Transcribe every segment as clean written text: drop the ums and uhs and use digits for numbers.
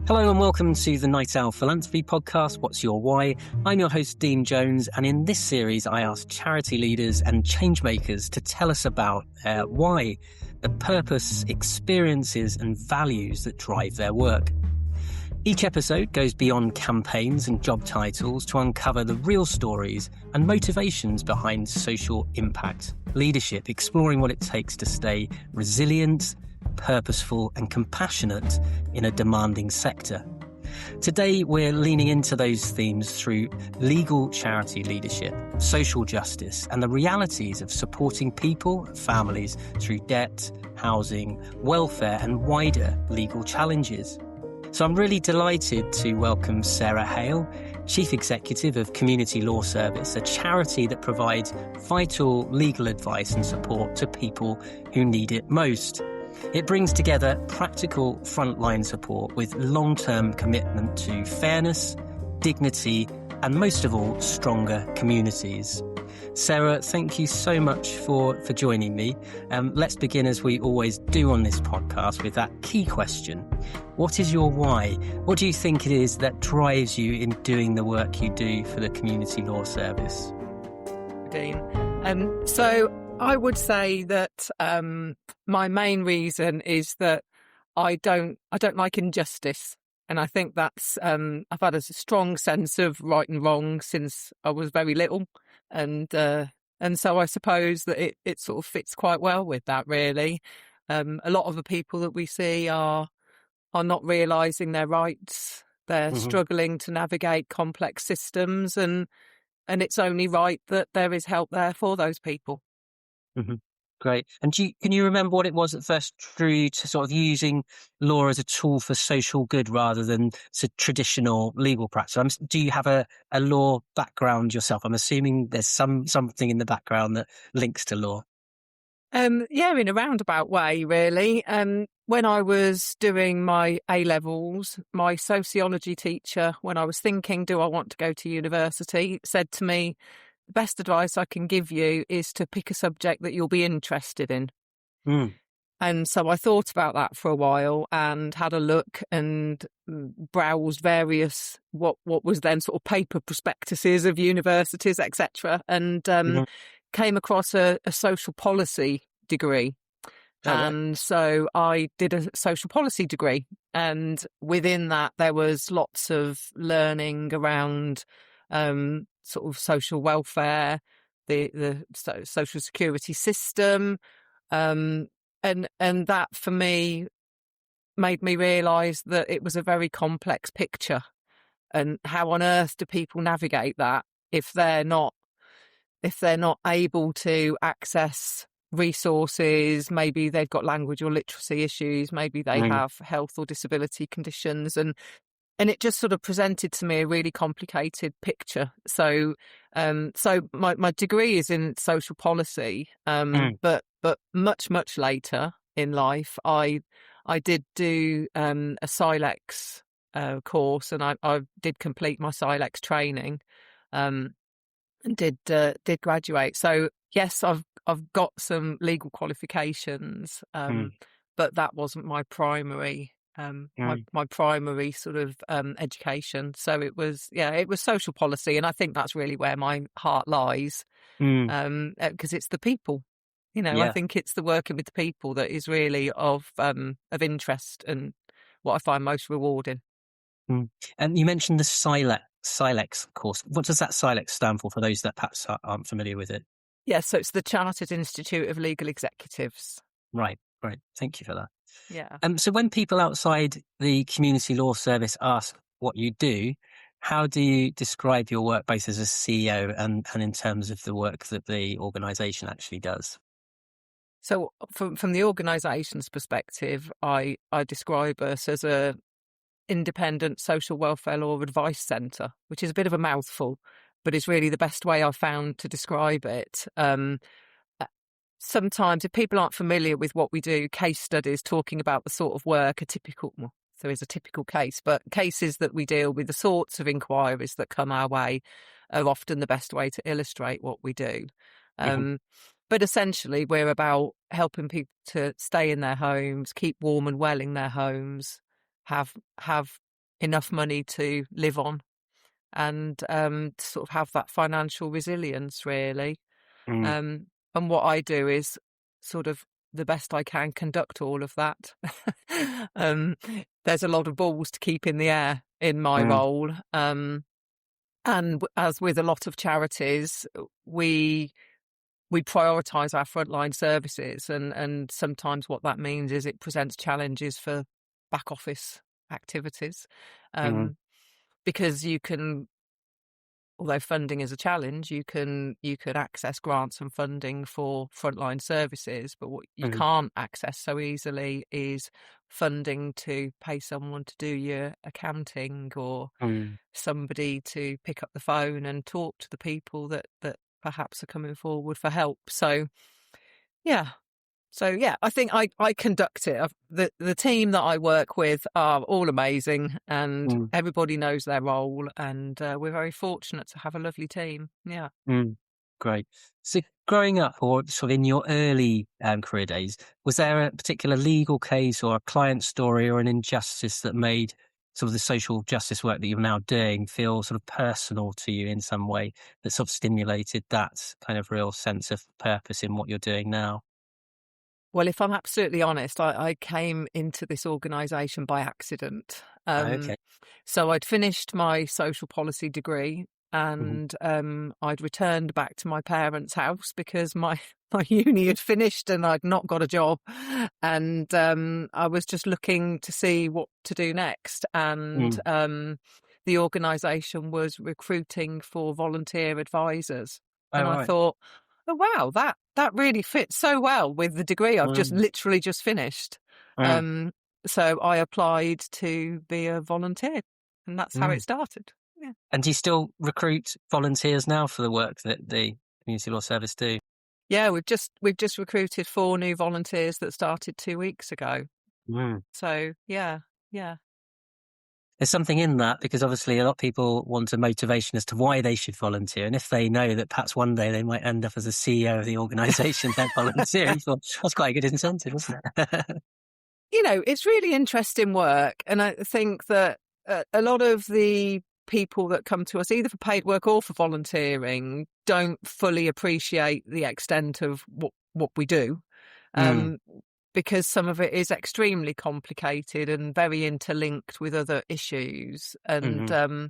Hello and welcome to the Night Owl Philanthropy Podcast, What's Your Why? I'm your host, Dean Jones, and in this series I ask charity leaders and changemakers to tell us about their why, the purpose, experiences and values that drive their work. Each episode goes beyond campaigns and job titles to uncover the real stories and motivations behind social impact leadership, exploring what it takes to stay resilient, purposeful and compassionate in a demanding sector. Today, we're leaning into those themes through legal charity leadership, social justice, and the realities of supporting people and families through debt, housing, welfare, and wider legal challenges. So I'm really delighted to welcome Sarah Hayle, Chief Executive of Community Law Service, a charity that provides vital legal advice and support to people who need it most. It brings together practical frontline support with long-term commitment to fairness, dignity, and most of all, stronger communities. Sarah, thank you so much for joining me. Let's begin, as we always do on this podcast, with that key question. What is your why? What do you think it is that drives you in doing the work you do for the Community Law Service? Dean. So I would say that my main reason is that I don't like injustice, and I think that's I've had a strong sense of right and wrong since I was very little, and so I suppose that it sort of fits quite well with that, really. A lot of the people that we see are not realising their rights. They're struggling to navigate complex systems, and it's only right that there is help there for those people. Mm-hmm. Great. And can you remember what it was that first drew you to sort of using law as a tool for social good rather than traditional legal practice? Do you have a law background yourself? I'm assuming there's something in the background that links to law. Yeah, in a roundabout way, really. When I was doing my A-levels, my sociology teacher, when I was thinking, do I want to go to university, said to me, the best advice I can give you is to pick a subject that you'll be interested in. Mm. And so I thought about that for a while and had a look and browsed various what was then sort of paper prospectuses of universities, etc. And came across a social policy degree. And so I did a social policy degree. And within that, there was lots of learning around sort of social welfare, the social security system, and that for me made me realise that it was a very complex picture, and how on earth do people navigate that if they're not able to access resources? Maybe they've got language or literacy issues, maybe they have health or disability conditions, and it just sort of presented to me a really complicated picture. So my degree is in social policy, but much later in life, I did do a SILEX course, and I did complete my SILEX training, and did graduate. So yes, I've got some legal qualifications, but that wasn't my primary. My primary sort of education. So it was social policy, and I think that's really where my heart lies, because it's the people. I think it's the working with the people that is really of interest and what I find most rewarding. And you mentioned the SILEX course. What does that SILEX stand for those that perhaps aren't familiar with it? Yes, so it's the Chartered Institute of Legal Executives. Right. Thank you for that. Yeah. So when people outside the Community Law Service ask what you do, how do you describe your work both as a CEO and in terms of the work that the organisation actually does? So from the organisation's perspective, I describe us as a independent social welfare law advice centre, which is a bit of a mouthful, but it's really the best way I've found to describe it. Sometimes, if people aren't familiar with what we do, case studies talking about the sort of work, there is a typical case, but cases that we deal with, the sorts of inquiries that come our way, are often the best way to illustrate what we do. But essentially, we're about helping people to stay in their homes, keep warm and well in their homes, have enough money to live on, and to sort of have that financial resilience, really. Mm, And what I do is sort of the best I can conduct all of that. um, there's a lot of balls to keep in the air in my mm, role. And as with a lot of charities, we prioritise our frontline services, and sometimes what that means is it presents challenges for back office activities, mm, um, because you can, although funding is a challenge, you can access grants and funding for frontline services, but what you mm, can't access so easily is funding to pay someone to do your accounting, or mm, somebody to pick up the phone and talk to the people that perhaps are coming forward for help. Yeah, so I think I conduct it. The team that I work with are all amazing, and mm, everybody knows their role, and we're very fortunate to have a lovely team. Yeah. mm. Great. So growing up, or sort of in your early career days, was there a particular legal case or a client story or an injustice that made sort of the social justice work that you're now doing feel sort of personal to you in some way, that sort of stimulated that kind of real sense of purpose in what you're doing now? Well, if I'm absolutely honest, I came into this organisation by accident. Oh, okay. So I'd finished my social policy degree, Hmm. and I'd returned back to my parents' house because my my uni had finished and I'd not got a job, and I was just looking to see what to do next. And Mm. the organisation was recruiting for volunteer advisors, Oh, and I right. thought, oh wow, that really fits so well with the degree I've just Mm, literally just finished. mm, Um, so I applied to be a volunteer, and that's how it mm. started. Yeah. And do you still recruit volunteers now for the work that the community law service do? Yeah, we've just recruited 4 new volunteers that started 2 weeks ago. Mm. So yeah, yeah. There's something in that, because obviously a lot of people want a motivation as to why they should volunteer. And if they know that perhaps one day they might end up as a CEO of the organisation they're volunteering for, that's quite a good incentive, isn't it? It's really interesting work, and I think that a lot of the people that come to us, either for paid work or for volunteering, don't fully appreciate the extent of what we do, Mm, um, because some of it is extremely complicated and very interlinked with other issues, mhm,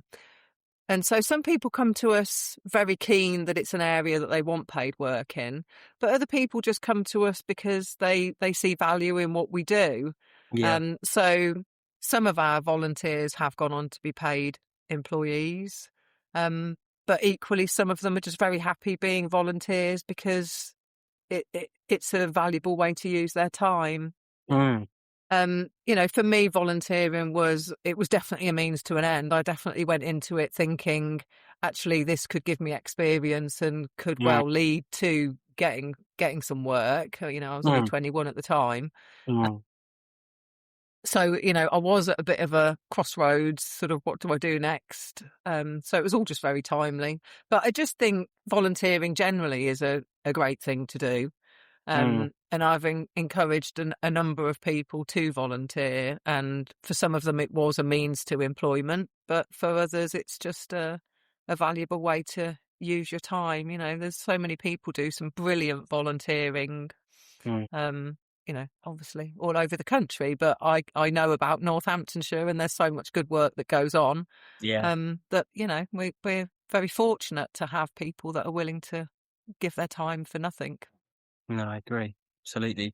and so some people come to us very keen that it's an area that they want paid work in, but other people just come to us because they see value in what we do. yeah. So some of our volunteers have gone on to be paid employees, but equally some of them are just very happy being volunteers because it's a valuable way to use their time. Mm, For me, volunteering was definitely a means to an end. I definitely went into it thinking, actually, this could give me experience and could mm, well lead to getting some work. I was only mm, 21 at the time. mm, So, I was at a bit of a crossroads, sort of what do I do next? So it was all just very timely. But I just think volunteering generally is a great thing to do. mm, And I've encouraged a number of people to volunteer, and for some of them it was a means to employment, but for others it's just a valuable way to use your time. There's so many people do some brilliant volunteering, mm, obviously all over the country, but I know about Northamptonshire, and there's so much good work that goes on, yeah. that, we're very fortunate to have people that are willing to give their time for nothing. No, I agree. Absolutely.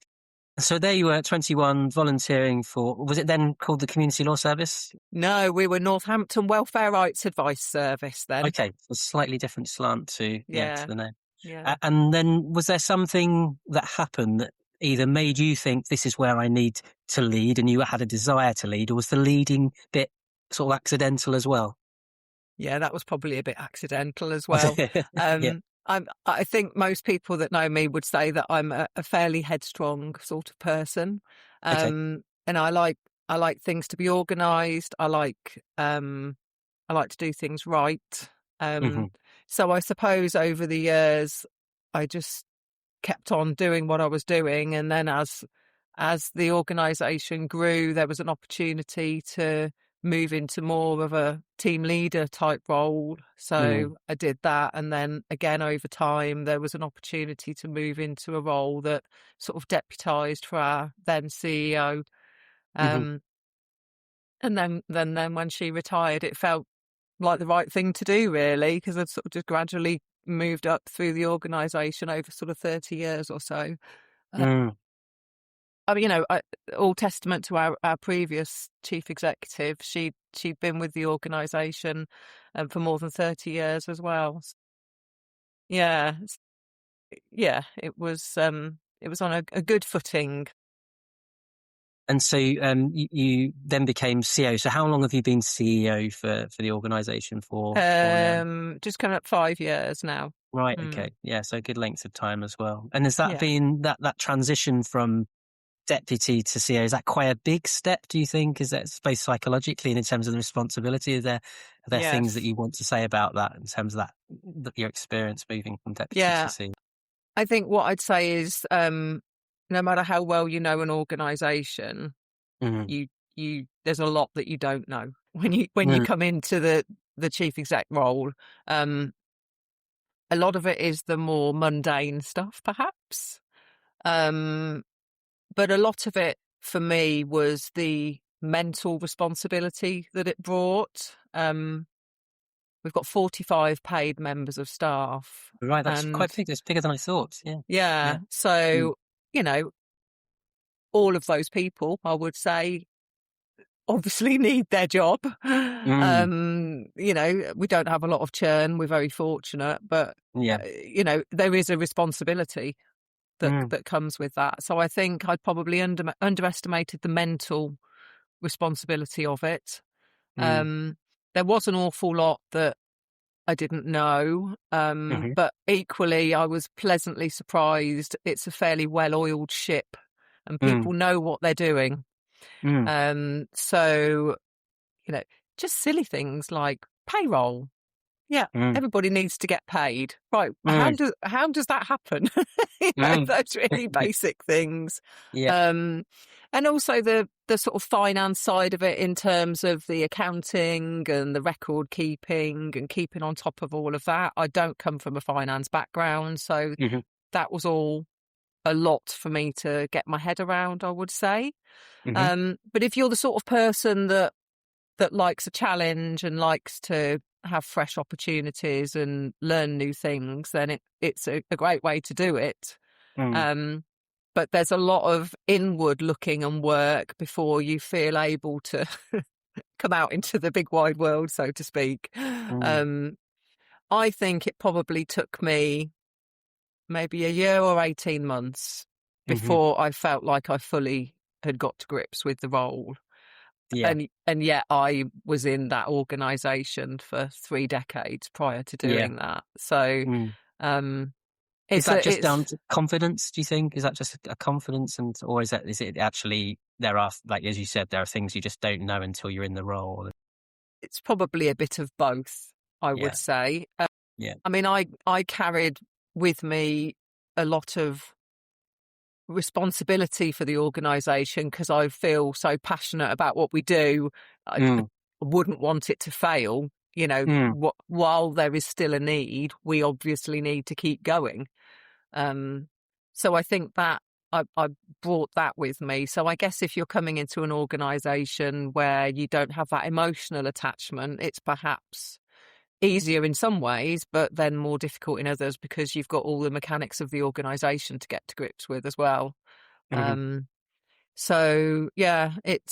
So there you were at 21 volunteering for, was it then called the Community Law Service? No, we were Northampton Welfare Rights Advice Service then. Okay, a slightly different slant to Yeah, the name. yeah. And then was there something that happened that either made you think this is where I need to lead and you had a desire to lead, or was the leading bit sort of accidental as well? Yeah, that was probably a bit accidental as Was well. it? Yeah. I think most people that know me would say that I'm a fairly headstrong sort of person. Okay. And I like things to be organised. I like to do things right. Hmm. So I suppose over the years, I just kept on doing what I was doing, and then as the organisation grew, there was an opportunity to move into more of a team leader type role. So I did that. And then again, over time, there was an opportunity to move into a role that sort of deputised for our then CEO. Mm-hmm. And then when she retired, it felt like the right thing to do, really, because I'd sort of just gradually moved up through the organisation over sort of 30 years or so. Mm. I mean, all testament to our previous chief executive. She'd been with the organisation for more than 30 years as well. Yeah, yeah, it was on a good footing. And so you then became CEO. So how long have you been CEO for the organisation for now? Just coming up 5 years now. Right. Mm, Okay. Yeah. So a good length of time as well. And has that yeah. been that transition from deputy to CEO? Is that quite a big step? Do you think? Is that both psychologically and in terms of the responsibility? Are there things that Yes. you want to say about that in terms of your experience moving from deputy to Yeah. CEO? I think what I'd say is, no matter how well you know an organisation, Mm. there's a lot that you don't know when you Mm. come into the chief exec role. A lot of it is the more mundane stuff, perhaps. But a lot of it for me was the mental responsibility that it brought. We've got 45 paid members of staff, Right. That's quite and big. It's bigger than I thought. Yeah. Yeah. yeah, Mm. so you know, all of those people, I would say, obviously need their job. Mm. We don't have a lot of churn. We're very fortunate, but Yeah. there is a responsibility Mm. that comes with that. So I think I probably underestimated the mental responsibility of it. Mm. There was an awful lot that I didn't know, Mm-hmm. but equally I was pleasantly surprised. It's a fairly well-oiled ship, and Mm. people know what they're doing. Mm. So you know, just silly things like payroll. Yeah, Mm. everybody needs to get paid. Right. Mm. How does that happen? Mm. Those really basic things. Yeah. Um, and also the sort of finance side of it in terms of the accounting and the record keeping and keeping on top of all of that. I don't come from a finance background, so Mm-hmm. that was all a lot for me to get my head around, I would say. Mm-hmm. But if you're the sort of person that likes a challenge and likes to have fresh opportunities and learn new things, then it's a great way to do it. Mm. But there's a lot of inward looking and work before you feel able to come out into the big wide world, so to speak. Mm. I think it probably took me maybe a year or 18 months Mm-hmm. before I felt like I fully had got to grips with the role. Yeah. And yet I was in that organisation for 3 decades prior to Yeah. doing that. So Mm. um, Is that just down it's to confidence, do you think? Is that just a confidence or is it actually there are, like, as you said, there are things you just don't know until you're in the role? it's probably a bit of both, I would Yeah. say. Yeah. I mean, I carried with me a lot of responsibility for the organisation because I feel so passionate about what we do. I Mm. wouldn't want it to fail. Mm. While there is still a need, we obviously need to keep going. So I think that I brought that with me. So I guess if you're coming into an organisation where you don't have that emotional attachment, it's perhaps easier in some ways, but then more difficult in others because you've got all the mechanics of the organisation to get to grips with as well. Mm-hmm. So yeah, it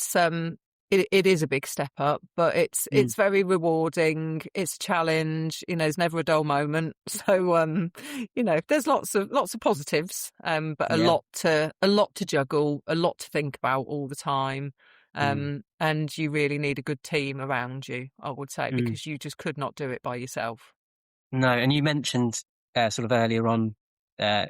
is a big step up, but Mm. it's very rewarding. It's a challenge. There's never a dull moment. So there's lots of positives, but Yeah. a lot to juggle, a lot to think about all the time. Mm. And you really need a good team around you, I would say, Mm. because you just could not do it by yourself. No, and you mentioned sort of earlier on uh,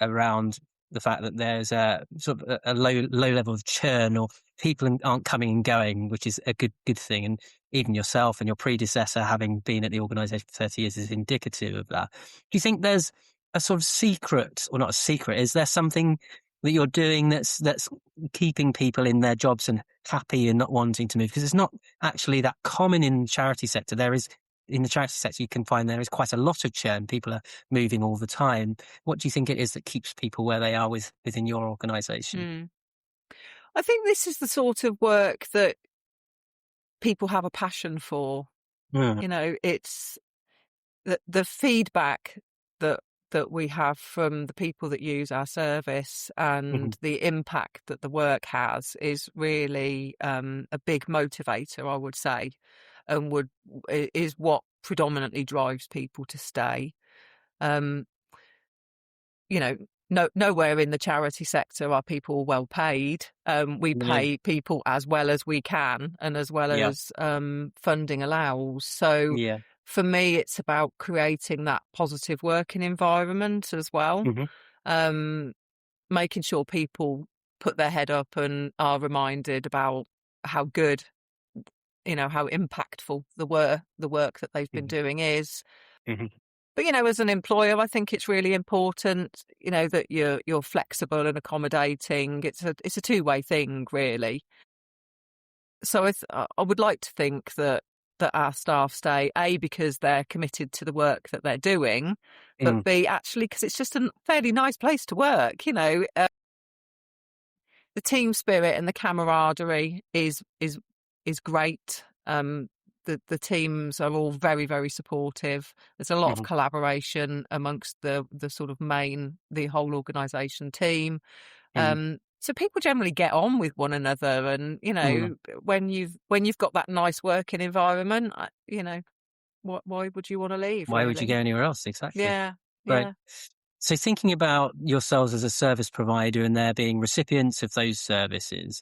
around the fact that there's a sort of a low level of churn, or people aren't coming and going, which is a good thing. And even yourself and your predecessor having been at the organisation for 30 years is indicative of that. Do you think there's a sort of secret, or not a secret? Is there something that you're doing that's keeping people in their jobs and happy and not wanting to move? Because it's not actually that common in the charity sector. In the charity sector, you can find there is quite a lot of churn. People are moving all the time. What do you think it is that keeps people where they are within your organisation? Mm. I think this is the sort of work that people have a passion for. Mm, It's the feedback that we have from the people that use our service mhm, and the impact that the work has is really a big motivator, I would say, and is what predominantly drives people to stay. Um, you know, nowhere in the charity sector are people well paid. We no, pay people as well as we can and as well yeah, as funding allows. So yeah, for me, it's about creating that positive working environment as well, mhm, um, making sure people put their head up and are reminded about how good, how impactful the work that they've been mhm, doing is. mhm, But as an employer, I think it's really important, that you're flexible and accommodating. It's a two-way thing, really. So I would like to think that our staff stay, A, because they're committed to the work that they're doing, but mm, B, actually, because it's just a fairly nice place to work. The team spirit and the camaraderie is great. The teams are all very, very supportive. There's a lot of mhm, collaboration amongst the sort of the whole organisation team. mhm, So people generally get on with one another, and mm. when you've got that nice working environment, why would you want to leave? Why would you go Really? anywhere else? Exactly. Yeah, Right. yeah. So thinking about yourselves as a service provider and there being recipients of those services,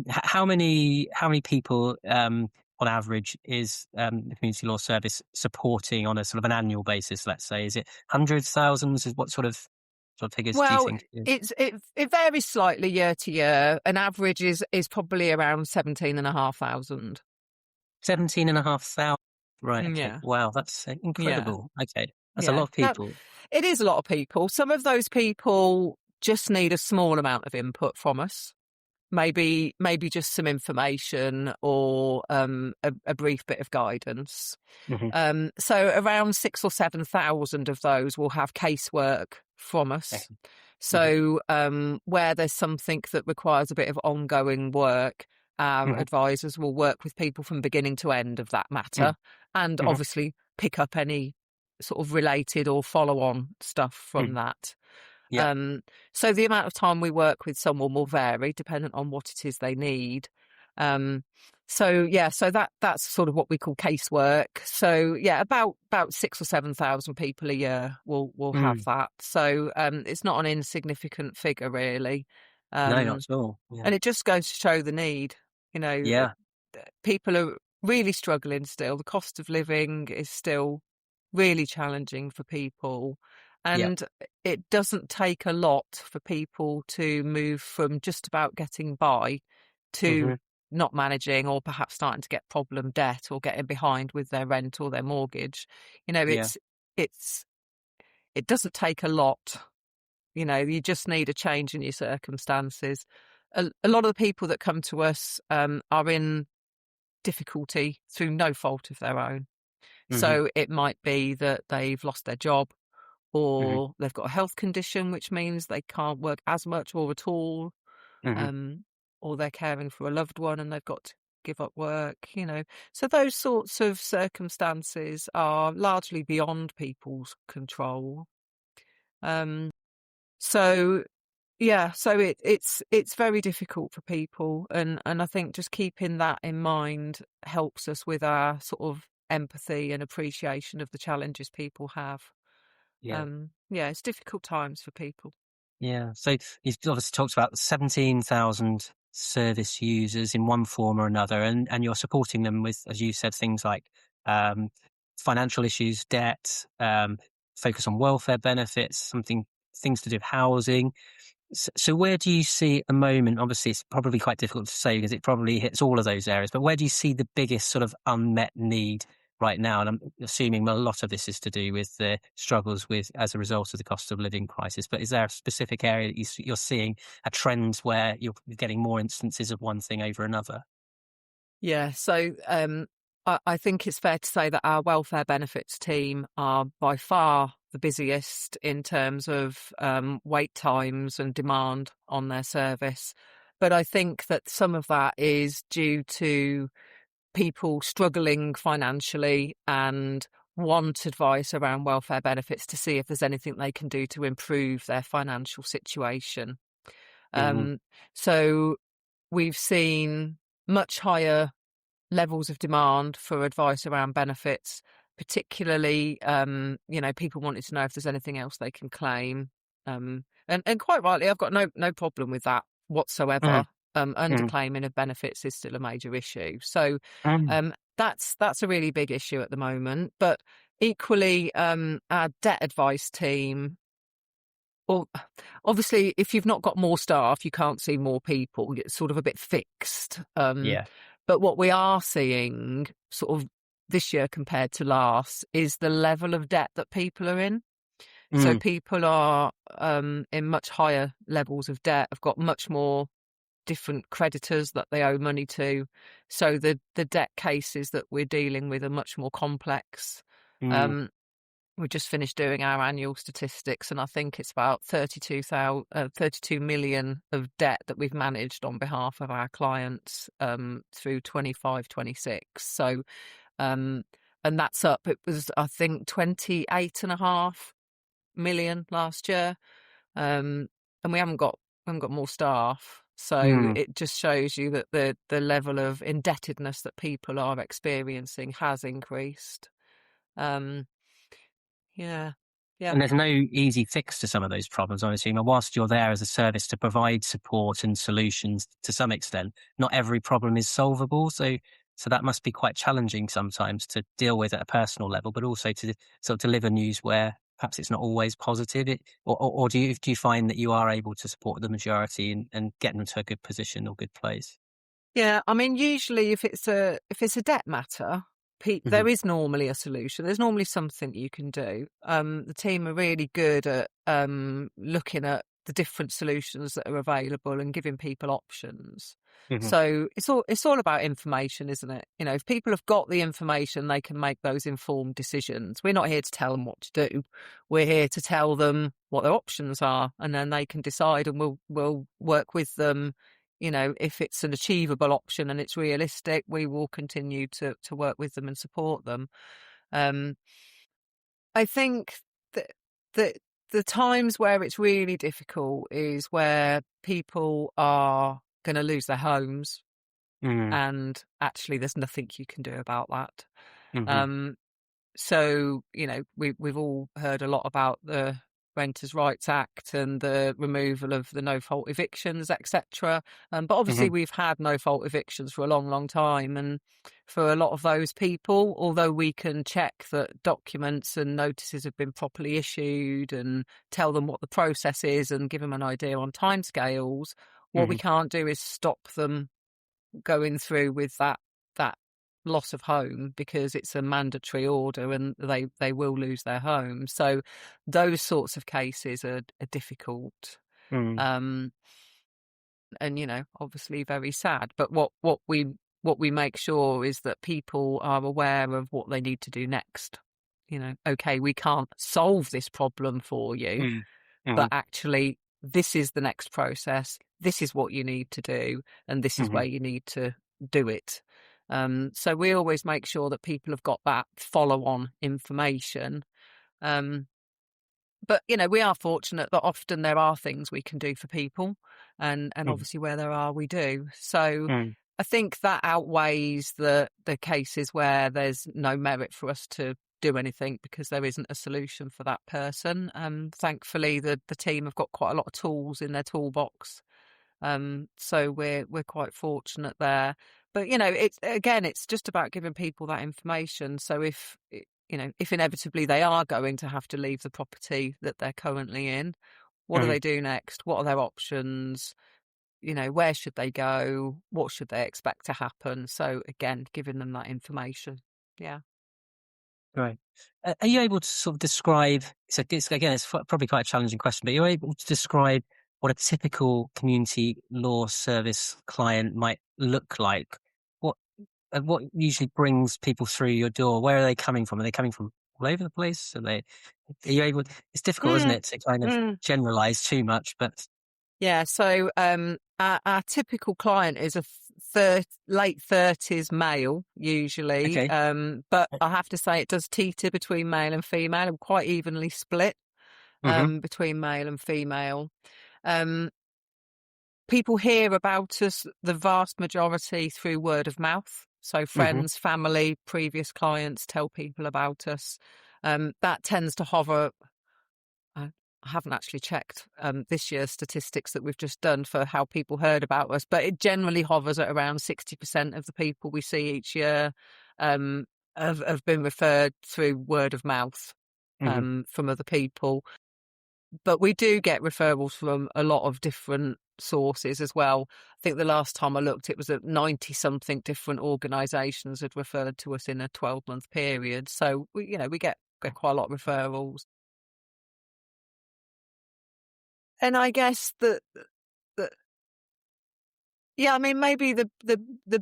how many people on average is the community law service supporting on a sort of an annual basis? Let's say, is it hundreds, thousands? Is what sort of figures do you Well, think it is? it varies slightly year to year. An average is probably around 17,500. 17,500. Right. Okay. Yeah, Wow. That's yeah, incredible. Okay. That's a lot yeah. of Now, people. it is a lot of people. Some of those people just need a small amount of input from us. Maybe just some information or a brief bit of guidance. Hmm. So around 6 or 7,000 of those will have casework from us. Okay. Hmm. So where there's something that requires a bit of ongoing work, our Hmm. advisors will work with people from beginning to end of that matter, and Hmm. obviously pick up any sort of related or follow-on stuff from Hmm. that. Yeah. Um, so the amount of time we work with someone will vary dependent on what it is they need. Um, so that's sort of what we call casework. So yeah, about 6 or 7,000 people a year will have Mm. that. So it's not an insignificant figure really. No, not Um, at all. Yeah. and it just goes to show the need. You know, Yeah. people are really struggling still. The cost of living is still really challenging for people. Yeah. And it doesn't take a lot for people to move from just about getting by to Hmm. not managing or perhaps starting to get problem debt or getting behind with their rent or their mortgage. You know, Yeah. it's it doesn't take a lot. You just need a change in your circumstances. A lot of the people that come to us are in difficulty through no fault of their own. Hmm. So it might be that they've lost their job Hmm. or they've got a health condition, which means they can't work as much or at all, Hmm. um, or they're caring for a loved one and they've got to give up work. So those sorts of circumstances are largely beyond people's control. Um, so yeah, so it's very difficult for people, and I think just keeping that in mind helps us with our sort of empathy and appreciation of the challenges people have. Yeah. Yeah, it's difficult times for people. Yeah. So you've obviously talked about 17,000 service users in one form or another, and you're supporting them with, as you said, things like um, financial issues, debt, focus on welfare benefits, things to do with housing. So where do you see at the moment? Obviously, it's probably quite difficult to say because it probably hits all of those areas. But where do you see the biggest sort of unmet need right now, and I'm assuming a lot of this is to do with the struggles with as a result of the cost of living crisis. But is there a specific area that you're seeing a trend where you're getting more instances of one thing over another? Yeah, so I think it's fair to say that our welfare benefits team are by far the busiest in terms of wait times and demand on their service. But I think that some of that is due to people struggling financially and want advice around welfare benefits to see if there's anything they can do to improve their financial situation. Hmm. Um, so we've seen much higher levels of demand for advice around benefits, particularly, people wanting to know if there's anything else they can claim. And quite rightly, I've got no problem with that whatsoever. Mm, mm, Underclaiming of benefits is still a major issue. So mm. that's a really big issue at the moment. But equally, our debt advice team, well, obviously, if you've not got more staff, you can't see more people. It's sort of a bit fixed. Yeah. But what we are seeing sort of this year compared to last is the level of debt that people are in. So Mm, people are in much higher levels of debt, have got much more different creditors that they owe money to. So the debt cases that we're dealing with are much more complex. mm, Um, we just finished doing our annual statistics, and I think it's about 32 million of debt that we've managed on behalf of our clients through 25, 26. So, um, and that's up. It was, I think, 28.5 million last year, and we haven't got more staff. So mm. it just shows you that the level of indebtedness that people are experiencing has increased. Um, yeah, yeah. And there's no easy fix to some of those problems, I'm assuming. Whilst you're there as a service to provide support and solutions to some extent, not every problem is solvable. So that must be quite challenging sometimes to deal with at a personal level, but also to sort of deliver news where perhaps it's not always positive. Or do you find that you are able to support the majority and get them to a good position or good place? Yeah, I mean, usually if it's a debt matter, Hmm. there is normally a solution. There's normally something you can do. The team are really good at looking at the different solutions that are available and giving people options. Hmm. So it's all about information, isn't it? You know, if people have got the information, they can make those informed decisions. We're not here to tell them what to do. We're here to tell them what their options are, and then they can decide, and we'll work with them. You know, if it's an achievable option and it's realistic, we will continue to work with them and support them. Um, I think that the the times where it's really difficult is where people are going to lose their homes, Mm, and actually, there's nothing you can do about that. hmm. Um, So, we've all heard a lot about the Renters' Rights Act and the removal of the no-fault evictions, etc. But obviously, Hmm. we've had no-fault evictions for a long, long time. And for a lot of those people, although we can check that documents and notices have been properly issued and tell them what the process is and give them an idea on timescales, what we Hmm. can't do is stop them going through with that loss of home, because it's a mandatory order and they will lose their home. So those sorts of cases are difficult, Mm, um, and obviously very sad. But what we make sure is that people are aware of what they need to do next. Okay, we can't solve this problem for you, mm, but mhm, actually this is the next process. This is what you need to do, and this is mhm, where you need to do it. So we always make sure that people have got that follow-on information. Um, but we are fortunate that often there are things we can do for people, and mhm, obviously where there are, we do. So mm, I think that outweighs the cases where there's no merit for us to do anything because there isn't a solution for that person. Thankfully, the team have got quite a lot of tools in their toolbox, so we're quite fortunate there. But it's just about giving people that information. So if inevitably they are going to have to leave the property that they're currently in, what do mm. they do next? What are their options? Where should they go? What should they expect to happen? So again, giving them that information. Yeah. Right. Are you able to sort of describe, so probably quite a challenging question, but you're able to describe what a typical community law service client might look like? What what usually brings people through your door? Where are they coming from? Are they coming from all over the place? Are you able, it's difficult, isn't Mm, it, to kind of mm. generalize too much, but Yeah, so our typical client is a late 30s male, usually. okay. But I have to say it does teeter between male and female and quite evenly split Mm-hmm. between male and female. Um, People hear about us, the vast majority, through word of mouth. So Mm-hmm. friends, family, previous clients tell people about us. That tends to hover. I haven't actually checked this year's statistics that we've just done for how people heard about us, but it generally hovers at around 60% of the people we see each year um, have been referred through word of mouth Mm-hmm. from other people. But we do get referrals from a lot of different sources as well. I think the last time I looked, it was at 90 something different organisations had referred to us in a 12-month period. So we get quite a lot of referrals. And I guess that yeah, I mean, maybe the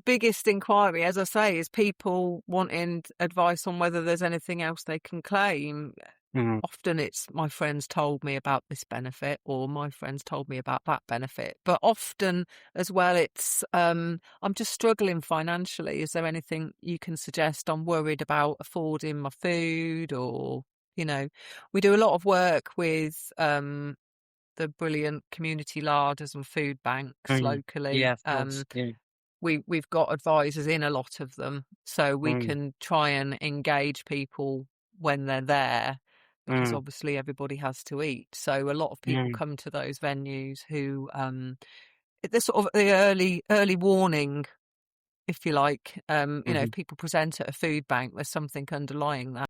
biggest inquiry, as I say, is people wanting advice on whether there's anything else they can claim. Mm-hmm. Often it's my friends told me about this benefit or my friends told me about that benefit. But often as well, it's I'm just struggling financially. Is there anything you can suggest? I'm worried about affording my food, or we do a lot of work with the brilliant community larders and food banks Mm-hmm. Yeah, locally. of course. Yeah. We've got advisors in a lot of them, so we Mm, can try and engage people when they're there, because mm, obviously everybody has to eat. So a lot of people mm, come to those venues who the sort of the early warning, if you like. mhm. If people present at a food bank, there's something underlying that,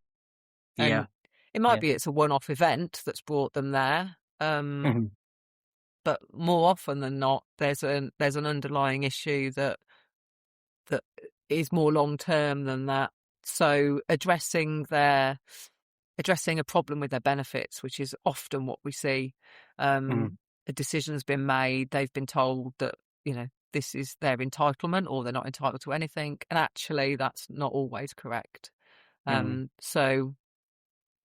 Yeah, and it might yeah. be it's a one-off event that's brought them there. Mhm, But more often than not, there's an underlying issue that is more long term than that. So addressing a problem with their benefits, which is often what we see. mm, A decision has been made. They've been told that this is their entitlement, or they're not entitled to anything, and actually that's not always correct. mm,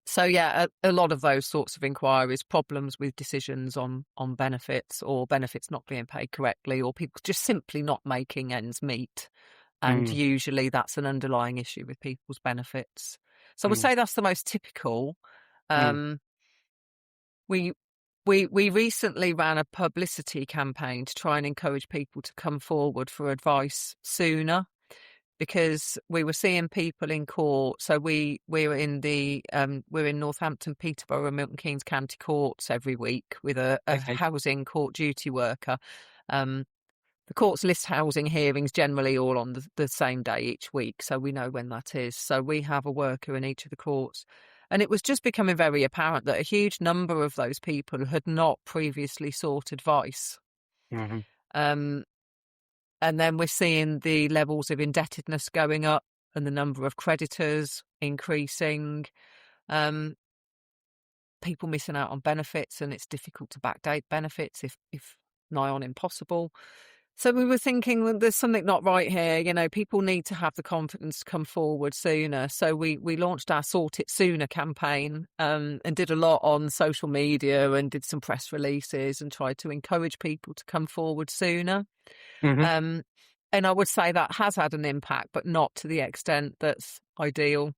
So yeah, a lot of those sorts of inquiries, problems with decisions on benefits, or benefits not being paid correctly, or people just simply not making ends meet. And mm, usually that's an underlying issue with people's benefits. So I would mm, say that's the most typical. mm. Um, we we recently ran a publicity campaign to try and encourage people to come forward for advice sooner, because we were seeing people in court. So we're in Northampton, Peterborough, and Milton Keynes County courts every week with a Okay. housing court duty worker. Um, the courts list housing hearings generally all on the same day each week, so we know when that is. So we have a worker in each of the courts. And it was just becoming very apparent that a huge number of those people had not previously sought advice. Mhm, Um, and then we're seeing the levels of indebtedness going up and the number of creditors increasing. Um, People missing out on benefits, and it's difficult to backdate benefits if nigh on impossible. So we were thinking, well, there's something not right here. People need to have the confidence to come forward sooner. So we launched our Sort It Sooner campaign, and did a lot on social media and did some press releases and tried to encourage people to come forward sooner. mhm, Um, and I would say that has had an impact, but not to the extent that's ideal.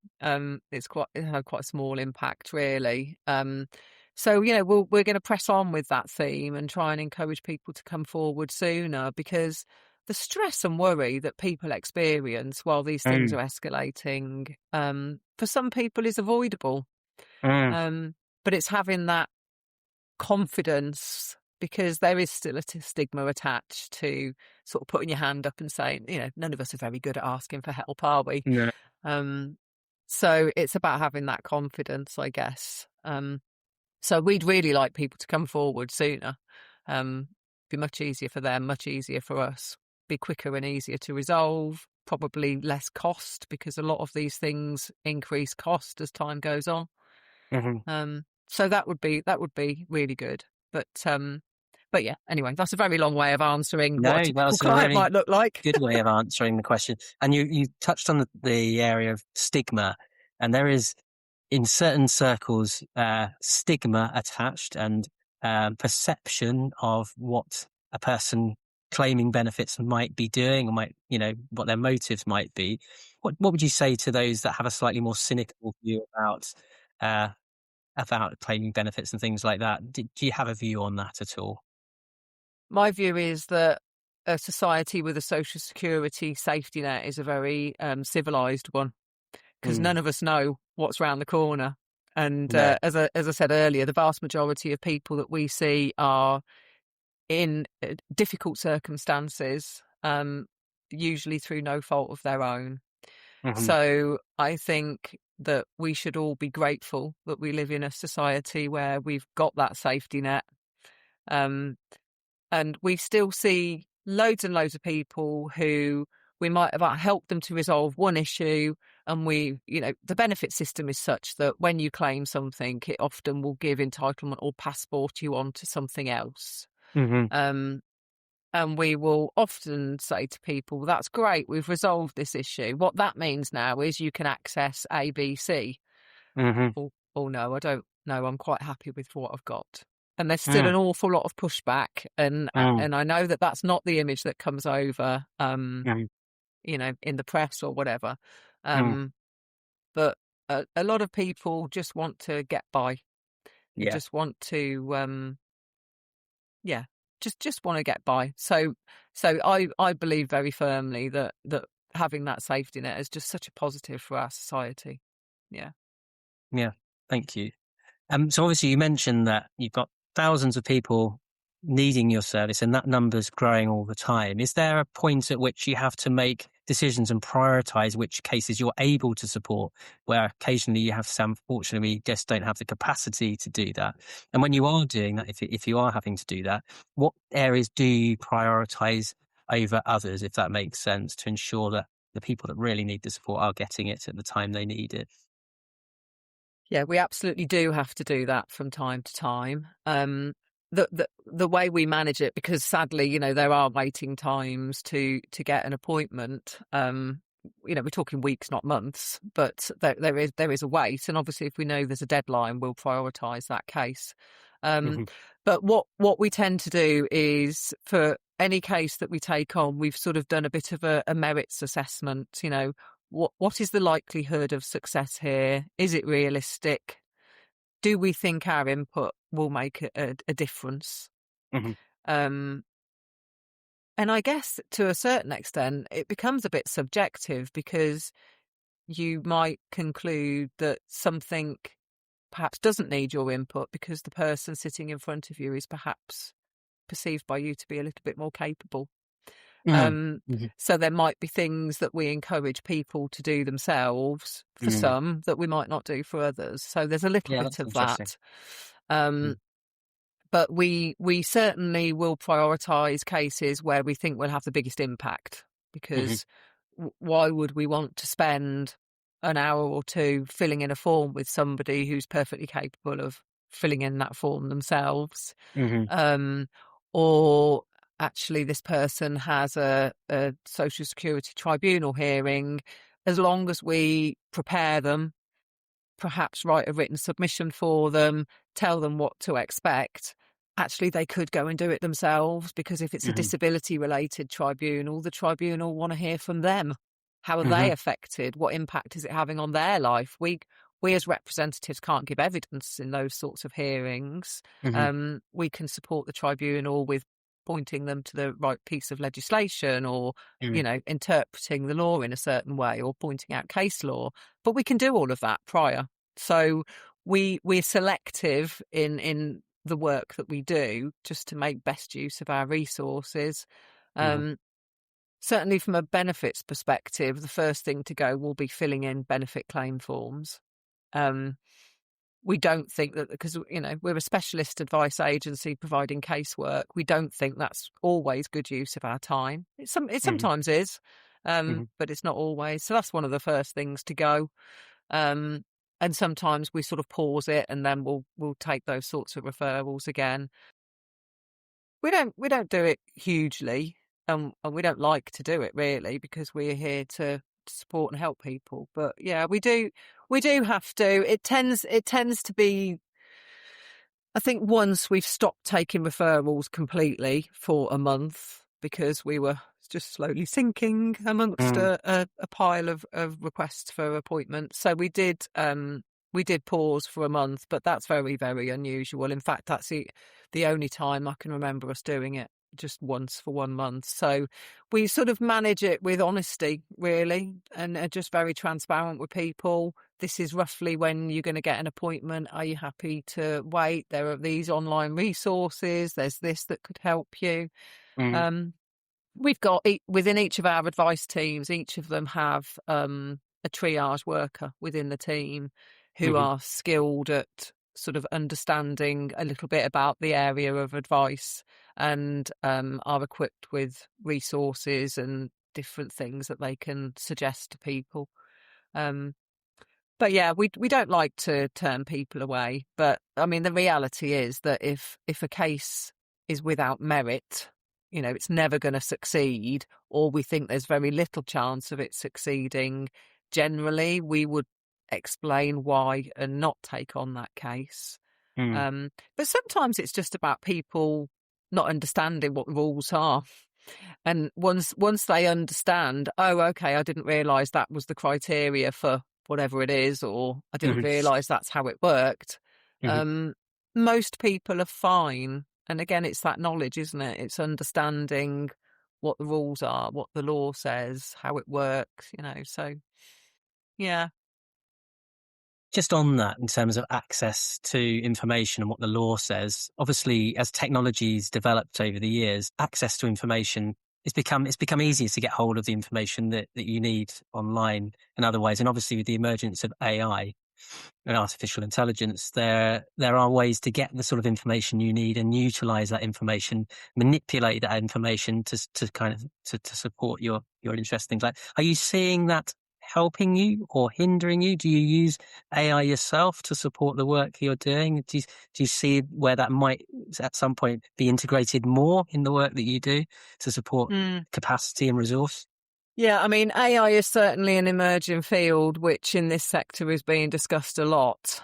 It had quite a small impact, really. So we're going to press on with that theme and try and encourage people to come forward sooner, because the stress and worry that people experience while these things mm, are escalating, for some people is avoidable. mm. Um, but it's having that confidence, because there is still a stigma attached to sort of putting your hand up and saying, none of us are very good at asking for help, are we? No. Um, so it's about having that confidence, I guess. So we'd really like people to come forward sooner. Be much easier for them, much easier for us. Be quicker and easier to resolve. probably less cost, because a lot of these things increase cost as time goes on. So that would be really good. But yeah, anyway, that's a very long way of answering No, what a that typical was a client really might look like. good way of answering the question. And you touched on the area of stigma, and there is, in certain circles, stigma attached and perception of what a person claiming benefits might be doing, or might, what their motives might be. What would you say to those that have a slightly more cynical view uh, about claiming benefits and things like that? Do you have a view on that at all? My view is that a society with a social security safety net is a very civilized one, because none of us know what's round the corner. And No. as I said earlier, the vast majority of people that we see are in difficult circumstances, usually through no fault of their own. So I think that we should all be grateful that we live in a society where we've got that safety net. And we still see loads and loads of people who we might have helped them to resolve one issue, and the benefit system is such that when you claim something, it often will give entitlement or passport you on to something else. And we will often say to people, well, that's great, we've resolved this issue. What that means now is you can access A, B, C. Oh no, I don't know, I'm quite happy with what I've got. And there's still an awful lot of pushback. And I know that that's not the image that comes over, in the press or whatever. But a lot of people just want to get by. They just want to, just want to get by. So I believe very firmly that having that safety net is just such a positive for our society. Yeah. Yeah. Thank you. So obviously you mentioned that you've got thousands of people needing your service, and that number's growing all the time. Is there a point at which you have to make decisions and prioritize which cases you're able to support, where occasionally you have to say, unfortunately, we just don't have the capacity to do that? And when you are doing that, if you are having to do that, what areas do you prioritize over others, if that makes sense, to ensure that the people that really need the support are getting it at the time they need it? Yeah, we absolutely do have to do that from time to time. The way we manage it, because sadly, there are waiting times to get an appointment. We're talking weeks, not months, but there is a wait, and obviously, if we know there's a deadline, we'll prioritise that case. But what we tend to do is, for any case that we take on, we've sort of done a bit of a merits assessment. What is the likelihood of success here? Is it realistic? Do we think our input will make a difference? And I guess to a certain extent, it becomes a bit subjective, because you might conclude that something perhaps doesn't need your input because the person sitting in front of you is perhaps perceived by you to be a little bit more capable. So there might be things that we encourage people to do themselves for some that we might not do for others. So there's a little bit of that. But we certainly will prioritise cases where we think we'll have the biggest impact, because why would we want to spend an hour or two filling in a form with somebody who's perfectly capable of filling in that form themselves? Or actually this person has a social security tribunal hearing, as long as we prepare them, perhaps write a written submission for them, tell them what to expect, actually they could go and do it themselves, because if it's a disability related tribunal, the tribunal want to hear from them. How are they affected? What impact is it having on their life? We as representatives can't give evidence in those sorts of hearings. We can support the tribunal with pointing them to the right piece of legislation, or interpreting the law in a certain way, or pointing out case law, but we can do all of that prior. So we're selective in the work that we do, just to make best use of our resources. Certainly from a benefits perspective, the first thing to go will be filling in benefit claim forms. We don't think that, because we're a specialist advice agency providing casework, we don't think that's always good use of our time. It sometimes is, but it's not always. So that's one of the first things to go. And sometimes we sort of pause it, and then we'll take those sorts of referrals again. We don't do it hugely, and we don't like to do it really, because we're here to support and help people. But yeah, we do have to. It tends to be, I think, once we've stopped taking referrals completely for a month, because we were just slowly sinking amongst a pile of requests for appointments. So we did pause for a month, but that's very, very unusual. In fact, that's the only time I can remember us doing it, just once for 1 month. So we sort of manage it with honesty, really, and are just very transparent with people. This is roughly when you're going to get an appointment. Are you happy to wait? There are these online resources. There's this that could help you. We've got, within each of our advice teams, each of them have a triage worker within the team who are skilled at sort of understanding a little bit about the area of advice, and are equipped with resources and different things that they can suggest to people. But yeah, we don't like to turn people away. But I mean, the reality is that if a case is without merit, it's never going to succeed, or we think there's very little chance of it succeeding, generally we would explain why and not take on that case. But sometimes it's just about people not understanding what the rules are. And once they understand, oh, okay, I didn't realise that was the criteria for whatever it is, or I didn't realise that's how it worked. Most people are fine. And again, it's that knowledge, isn't it? It's understanding what the rules are, what the law says, how it works, so yeah. Just on that, in terms of access to information and what the law says, obviously, as technology's developed over the years, access to information it's become easier to get hold of the information that you need online and otherwise. And obviously, with the emergence of AI and artificial intelligence, there are ways to get the sort of information you need and utilize that information, manipulate that information to kind of to support your interest. Things like, are you seeing that helping you or hindering you? Do you use AI yourself to support the work you're doing? Do you see where that might at some point be integrated more in the work that you do to support capacity and resource? Yeah, I mean, AI is certainly an emerging field, which in this sector is being discussed a lot.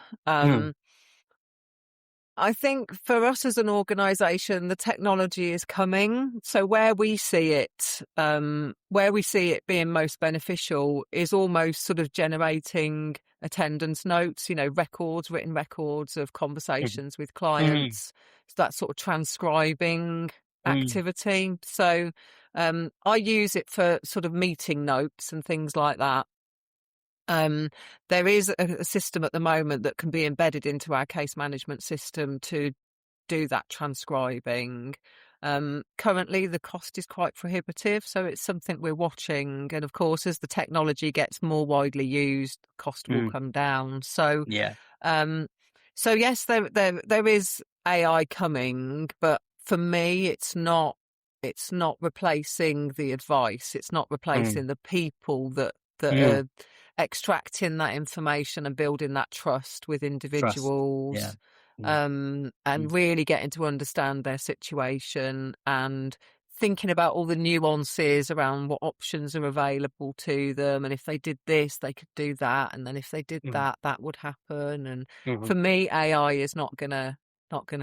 I think for us as an organisation, the technology is coming. So where we see it being most beneficial is almost sort of generating attendance notes, written records of conversations with clients. So that sort of transcribing activity. So I use it for sort of meeting notes and things like that. There is a system at the moment that can be embedded into our case management system to do that transcribing. Currently, the cost is quite prohibitive, so it's something we're watching. And of course, as the technology gets more widely used, the cost will come down. So, yeah. So yes, there is AI coming, but for me, it's not replacing the advice. It's not replacing the people that are extracting that information and building that trust with individuals. Trust. And really getting to understand their situation and thinking about all the nuances around what options are available to them. And if they did this, they could do that. And then if they did that, that would happen. And for me, AI is not gonna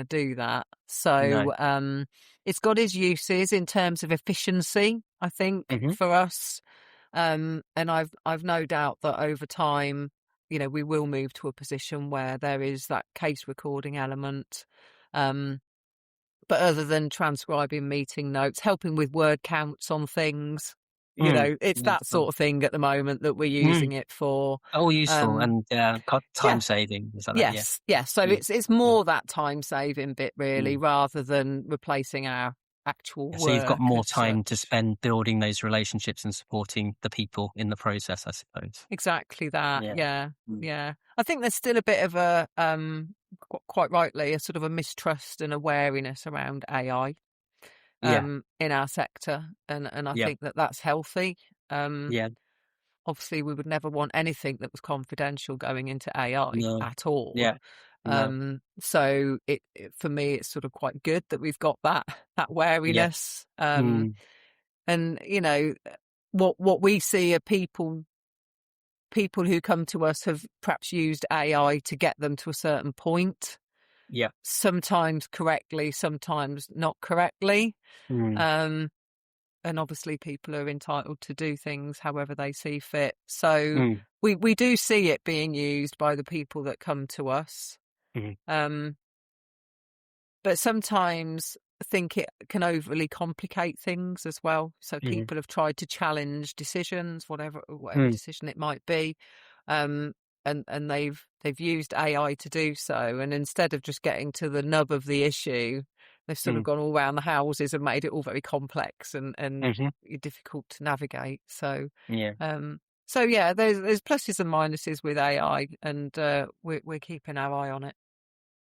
do that. So it's got its uses in terms of efficiency, I think, for us. And I've no doubt that over time, we will move to a position where there is that case recording element. But other than transcribing meeting notes, helping with word counts on things, it's that sort of thing at the moment that we're using it for. Oh, useful and time saving. Yes. So it's more that time saving bit really, rather than replacing our actual work. So you've got more time to spend building those relationships and supporting the people in the process, I suppose. Exactly that. Yeah. I think there's still a bit of a, quite rightly, a sort of a mistrust and a wariness around AI in our sector. And I think that that's healthy. Yeah. Obviously, we would never want anything that was confidential going into AI No. at all. Yeah. No. So for me, it's sort of quite good that we've got that Yeah. wariness. Mm. And what we see are people who come to us have perhaps used AI to get them to a certain point, Yeah. sometimes correctly, sometimes not correctly. Mm. Um, and obviously people are entitled to do things however they see fit. So Mm. we do see it being used by the people that come to us. Mm. Um, but sometimes I think it can overly complicate things as well. So Mm. people have tried to challenge decisions, whatever Mm. decision it might be, um, and they've used AI to do so. And instead of just getting to the nub of the issue, they've sort of Mm. gone all around the houses and made it all very complex and Mhm. difficult to navigate. So. Yeah. So yeah, there's pluses and minuses with AI, and we're keeping our eye on it.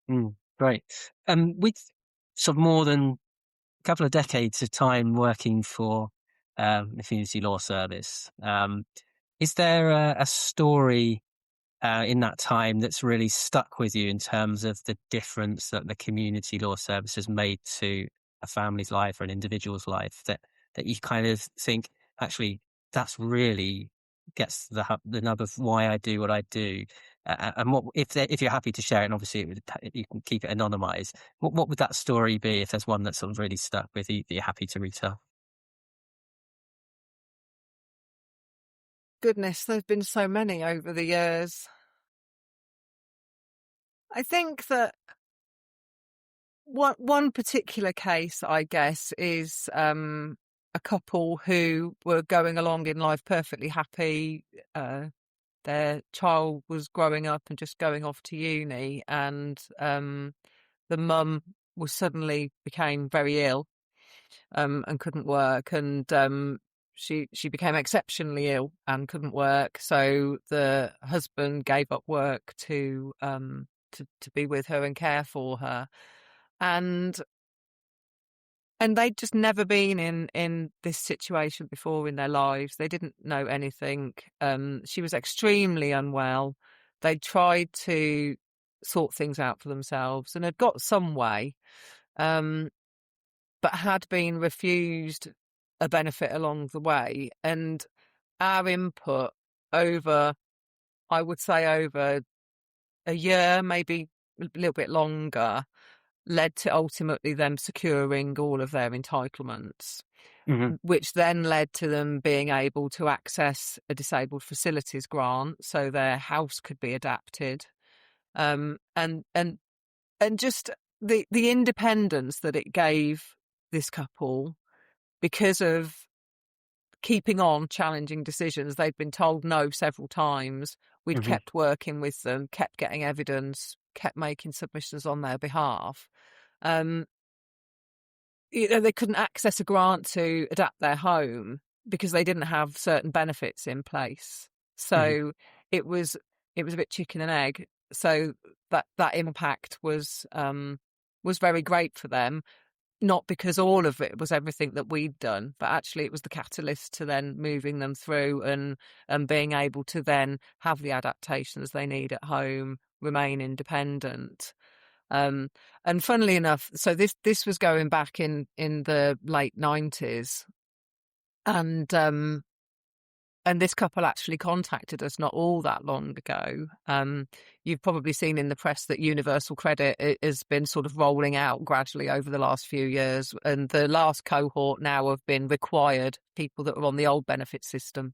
Mm. Great. With sort of more than a couple of decades of time working for the Community Law Service, is there a story in that time that's really stuck with you in terms of the difference that the Community Law Service has made to a family's life or an individual's life, that you kind of think, actually, that's really gets the nub of why I do what I do? And what if you're happy to share it, and obviously you can keep it anonymized, what would that story be if there's one that's sort of really stuck with you that you're happy to retell? Goodness, there's been so many over the years. I think that one particular case, I guess, is a couple who were going along in life perfectly happy. Their child was growing up and just going off to uni, and the mum was suddenly became very ill, and couldn't work, and she became exceptionally ill and couldn't work. So the husband gave up work to be with her and care for her, and they'd just never been in this situation before in their lives. They didn't know anything. She was extremely unwell. They tried to sort things out for themselves and had got some way, but had been refused a benefit along the way. And our input over, I would say, over a year, maybe a little bit longer, led to ultimately them securing all of their entitlements, Hmm. which then led to them being able to access a disabled facilities grant so their house could be adapted. And just the independence that it gave this couple because of keeping on challenging decisions. They'd been told no several times. We'd Hmm. kept working with them, kept getting evidence, kept making submissions on their behalf. Um, they couldn't access a grant to adapt their home because they didn't have certain benefits in place. Hmm. So it was a bit chicken and egg. So that impact was very great for them. Not because all of it was everything that we'd done, but actually it was the catalyst to then moving them through and being able to then have the adaptations they need at home, remain independent. And funnily enough, so this was going back in the late 90s, and this couple actually contacted us not all that long ago. You've probably seen in the press that universal credit has been sort of rolling out gradually over the last few years, and the last cohort now have been required, people that were on the old benefit system.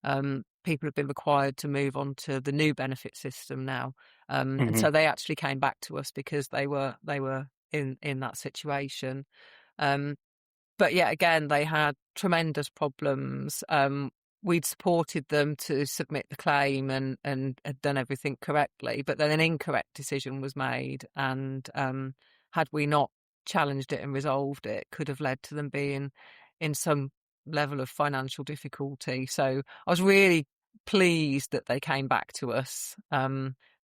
People have been required to move on to the new benefit system now, and Hmm. so they actually came back to us because they were in that situation. Um, but yet again, they had tremendous problems. We'd supported them to submit the claim and had done everything correctly, but then an incorrect decision was made, and had we not challenged it and resolved it, could have led to them being in some level of financial difficulty. So I was really pleased that they came back to us,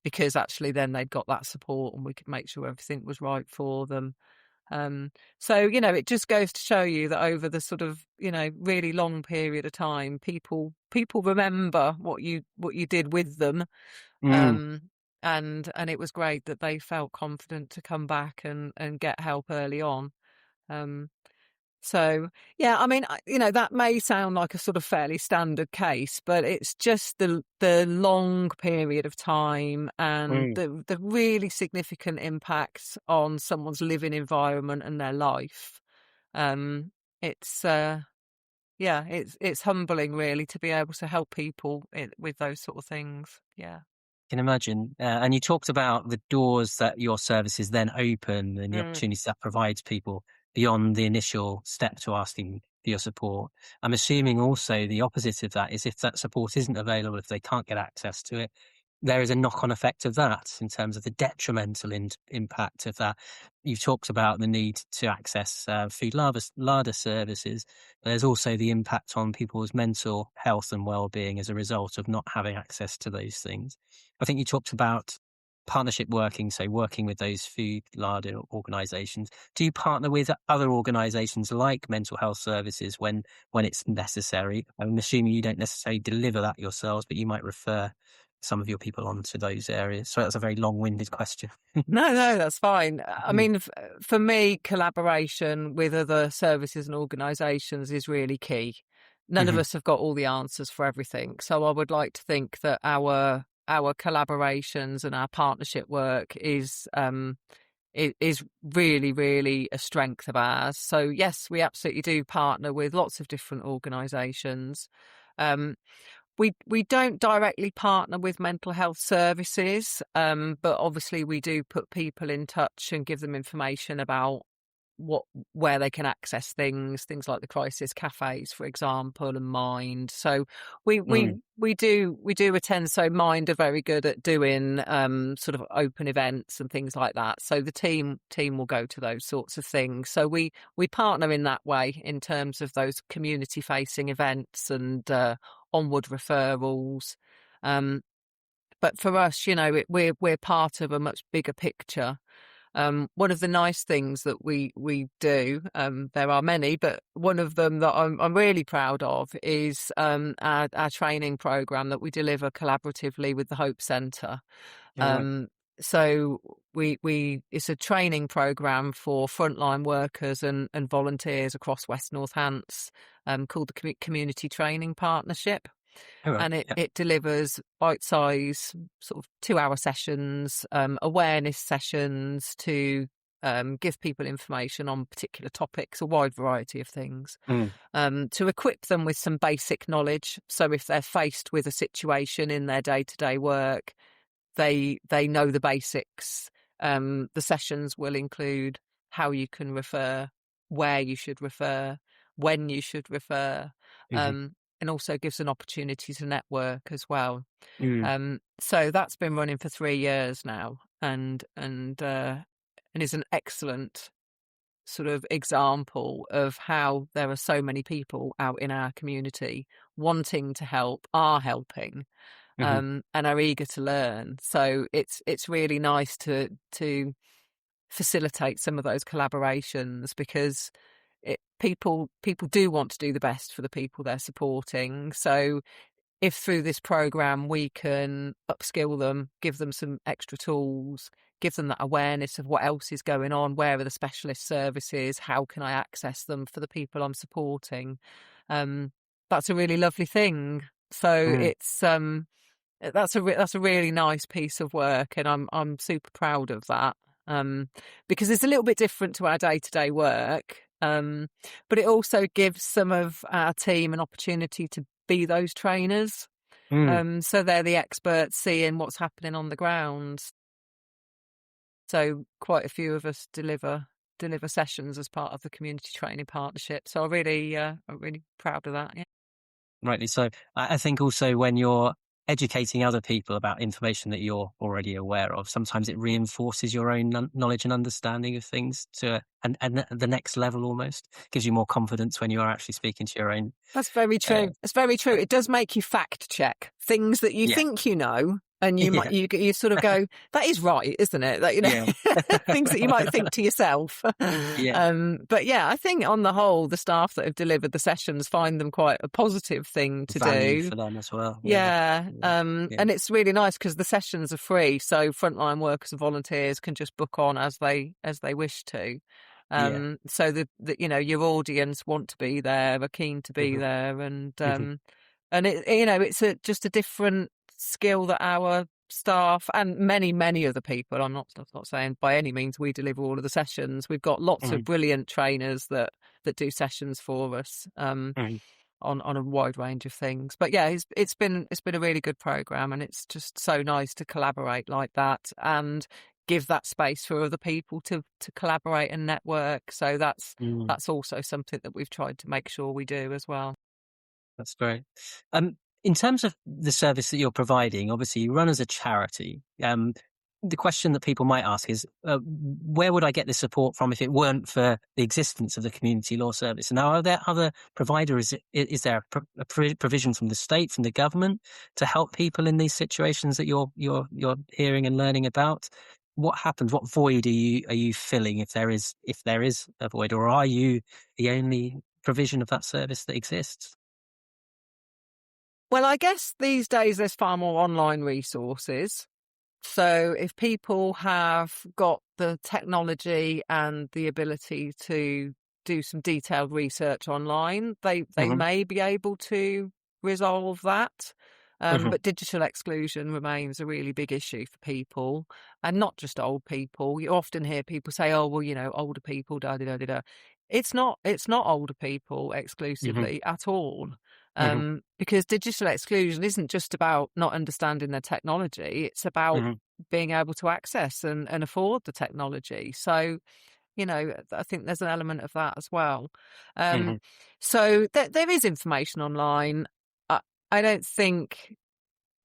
because actually then they'd got that support and we could make sure everything was right for them. So, it just goes to show you that over the sort of, really long period of time, people remember what you did with them. Mm. And it was great that they felt confident to come back and get help early on. Um, so, yeah, I mean, that may sound like a sort of fairly standard case, but it's just the long period of time and Mm. the really significant impacts on someone's living environment and their life. Um, it's yeah, it's humbling really to be able to help people with those sort of things. Yeah. Can imagine. And you talked about the doors that your services then open and the Mm. opportunities that provides people beyond the initial step to asking for your support. I'm assuming also the opposite of that is if that support isn't available, if they can't get access to it, there is a knock-on effect of that in terms of the detrimental impact of that. You've talked about the need to access food larder services. There's also the impact on people's mental health and well-being as a result of not having access to those things. I think you talked about partnership working, so working with those food larder organisations. Do you partner with other organisations like mental health services when it's necessary? I'm assuming you don't necessarily deliver that yourselves, but you might refer some of your people onto those areas. So that's a very long-winded question. No, that's fine. I Mm. mean, for me, collaboration with other services and organisations is really key. None of Mhm. us have got all the answers for everything, so I would like to think that our collaborations and our partnership work is really, really a strength of ours. So yes, we absolutely do partner with lots of different organisations. Um, we don't directly partner with mental health services, but obviously we do put people in touch and give them information about where they can access things like the crisis cafes, for example, and Mind. So Mm. we do attend. So Mind are very good at doing sort of open events and things like that. So the team will go to those sorts of things. So we partner in that way in terms of those community facing events and onward referrals. But for us, we're part of a much bigger picture. One of the nice things that we do, there are many, but one of them that I'm really proud of is our training program that we deliver collaboratively with the Hope Centre. All right. So it's a training program for frontline workers and volunteers across West North Hants, called the Community Training Partnership. All right. And Yeah. it delivers bite-size sort of 2-hour sessions, awareness sessions to give people information on particular topics, a wide variety of things, Mm. to equip them with some basic knowledge. So if they're faced with a situation in their day-to-day work, they know the basics. The sessions will include how you can refer, where you should refer, when you should refer, Mhm. and also gives an opportunity to network as well. Mm. So that's been running for 3 years now, and is an excellent sort of example of how there are so many people out in our community wanting to help, are helping, Mhm. and are eager to learn. So it's really nice to facilitate some of those collaborations because people do want to do the best for the people they're supporting. So if through this program we can upskill them, give them some extra tools, give them that awareness of what else is going on, where are the specialist services, how can I access them for the people I'm supporting, that's a really lovely thing. So Mm. it's that's a really nice piece of work, and I'm super proud of that, because it's a little bit different to our day-to-day work, but it also gives some of our team an opportunity to be those trainers. Mm. So they're the experts seeing what's happening on the ground. So quite a few of us deliver sessions as part of the community training partnership. So I'm really proud of that. Yeah. Rightly so. I think also when you're educating other people about information that you're already aware of, sometimes it reinforces your own knowledge and understanding of things to and the next level almost. Gives you more confidence when you are actually speaking to your own. That's very Uh, true. It's very true. It does make you fact check things that you yeah. think you know. And you might, Yeah. you sort of go, that is right, isn't it? That, Yeah. things that you might think to yourself. Yeah. But yeah, I think on the whole, the staff that have delivered the sessions find them quite a positive thing to Value do. for them as well. Yeah. Yeah. Yeah. And it's really nice because the sessions are free. So frontline workers and volunteers can just book on as they wish to. Yeah. So that your audience want to be there, are keen to be Mhm. there, and Mhm. it's just a different skill that our staff and many other people. I'm not saying by any means we deliver all of the sessions. We've got lots of Mhm. brilliant trainers that do sessions for us. Mhm. On a wide range of things. But yeah, it's been a really good program, and it's just so nice to collaborate like that and give that space for other people to collaborate and network. So that's Mm. also something that we've tried to make sure we do as well. That's great. In terms of the service that you're providing, obviously you run as a charity. The question that people might ask is, where would I get this support from if it weren't for the existence of the community law service? And now, are there other providers? Is there a provision from the state, from the government, to help people in these situations that you're hearing and learning about? What happens? What void are you filling if there is a void, or are you the only provision of that service that exists? Well, I guess these days there's far more online resources. So if people have got the technology and the ability to do some detailed research online, they Mhm. may be able to resolve that. Mhm. But digital exclusion remains a really big issue for people, and not just old people. You often hear people say, "Oh, well, older people, da da da da da." It's not. It's not older people Mhm. exclusively at all. Mhm. Because digital exclusion isn't just about not understanding the technology, it's about Mhm. being able to access and afford the technology. So, I think there's an element of that as well. Um, Mhm. so there is information online. I, I don't think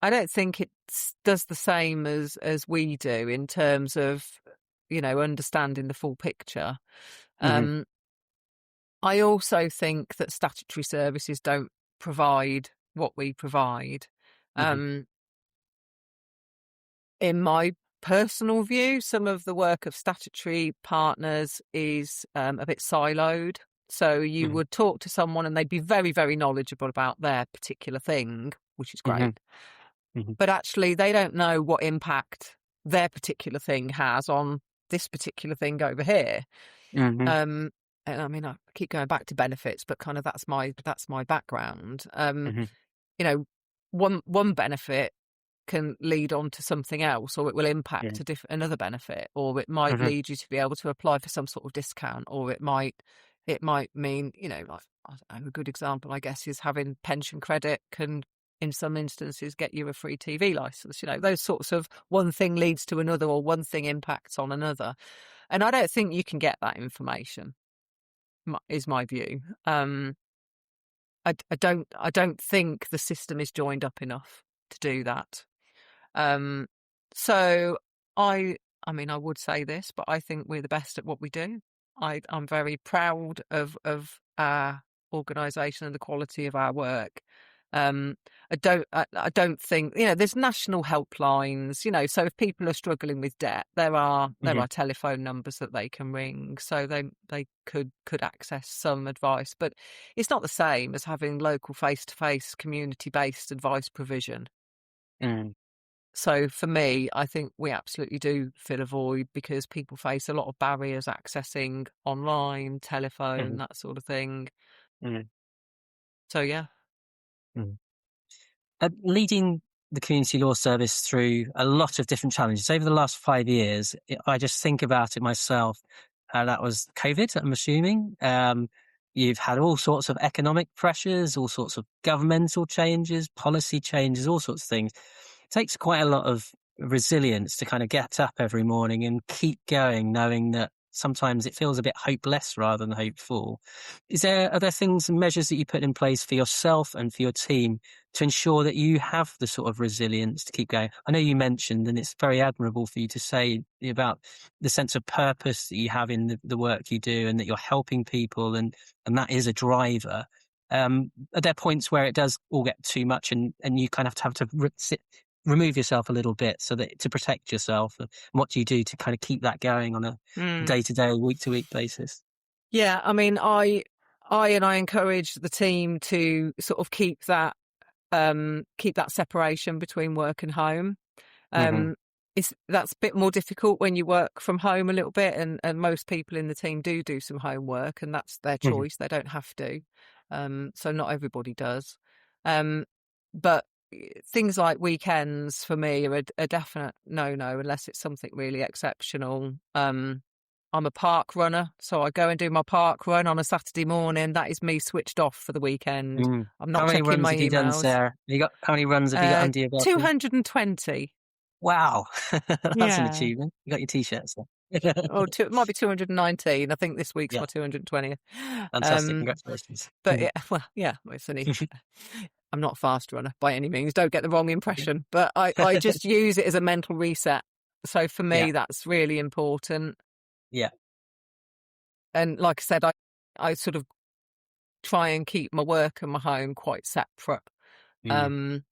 it does the same as we do in terms of understanding the full picture. Mhm. Um, I also think that statutory services don't provide what we provide. Mhm. Um, in my personal view, some of the work of statutory partners is a bit siloed. So you Mhm. would talk to someone and they'd be very, very knowledgeable about their particular thing, which is Mhm. great. Mhm. But actually, they don't know what impact their particular thing has on this particular thing over here. Mhm. And I mean, I keep going back to benefits, but kind of that's my background. Mhm. One benefit can lead on to something else, or it will Yeah. impact another benefit, or it might Mhm. lead you to be able to apply for some sort of discount, or it might mean, like, I don't know, a good example, I guess, is having pension credit can, in some instances, get you a free TV license. Those sorts of one thing leads to another, or one thing impacts on another. And I don't think you can get that information, is my view. I don't think the system is joined up enough to do that. Um, so I mean, I would say this, but I think we're the best at what we do. I'm very proud of our organisation and the quality of our work. Um, I don't think, there's national helplines, so if people are struggling with debt, there are Mhm. telephone numbers that they can ring, so they could access some advice, but it's not the same as having local face-to-face community-based advice provision. Mm. So for me, I think we absolutely do fill a void because people face a lot of barriers accessing online, telephone, Mhm. that sort of thing. Mhm. So yeah. Mhm. Leading the community law service through a lot of different challenges over the last 5 years, I just think about it myself. That was COVID, I'm assuming. You've had all sorts of economic pressures, all sorts of governmental changes, policy changes, all sorts of things. It takes quite a lot of resilience to kind of get up every morning and keep going, knowing that sometimes it feels a bit hopeless rather than hopeful. Are there things and measures that you put in place for yourself and for your team to ensure that you have the sort of resilience to keep going? I know you mentioned, and it's very admirable for you to say about the sense of purpose that you have in the work you do, and that you're helping people, and that is a driver. Are there points where it does all get too much, and you kind of have to remove yourself a little bit so that to protect yourself? And what do you do to kind of keep that going on a day-to-day, week-to-week basis? Yeah, I mean, I encourage the team to sort of keep that separation between work and home. Hmm. That's a bit more difficult when you work from home a little bit, and most people in the team do some homework, and that's their Hmm. choice. They don't have to. So not everybody does. Um, but things like weekends for me are a definite no unless it's something really exceptional. I'm a park runner, so I go and do my park run on a Saturday morning. That is me switched off for the weekend. Mm. I'm How not many checking runs my have you done, emails. Sarah? How many runs have you got under your belt? 220. Wow, that's an Yeah. achievement. You got your t-shirts there. It might be 219. I think this week's Yeah, my 220th. fantastic. Congratulations. But yeah, well, it's only, I'm not a fast runner by any means. Don't get the wrong impression. But I just use it as a mental reset. So for Yeah, me, that's really important. yeah. And like I said, I sort of try and keep my work and my home quite separate. Mm. Um,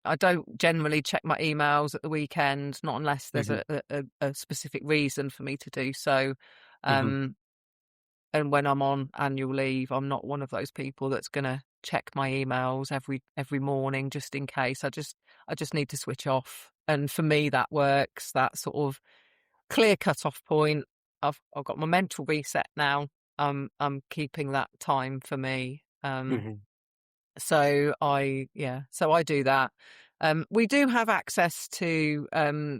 I don't generally check my emails at the weekend, not unless there's Hmm. a specific reason for me to do so. Hmm. Um, and when I'm on annual leave, I'm not one of those people that's going to check my emails every morning just in case. I just need to switch off, and for me that works. That sort of clear cut off point. I've got my mental reset now. I'm keeping that time for me. Hmm. So I do that. We do have access to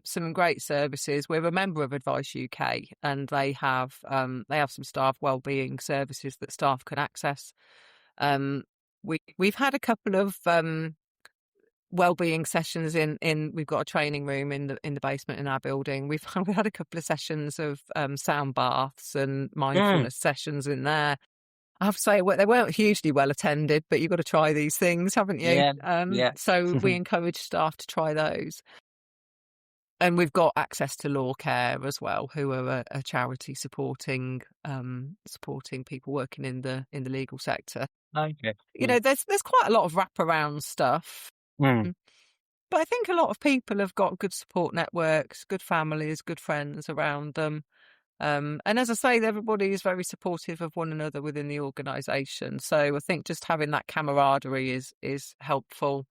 some great services. We're a member of Advice UK, and they have some staff wellbeing services that staff can access. Um, we've had a couple of wellbeing sessions in we've got a training room in the basement in our building. We had a couple of sessions of sound baths and Mm. mindfulness sessions in there. I have to say, well, they weren't hugely well attended, but you've got to try these things, haven't you? Yeah, yeah. So we encourage staff to try those. And we've got access to Law Care as well, who are a charity supporting people working in the legal sector. Okay. You Mm. know, there's quite a lot of wraparound stuff. Mm. But I think a lot of people have got good support networks, good families, good friends around them. And as I say, everybody is very supportive of one another within the organisation. So I think just having that camaraderie is helpful.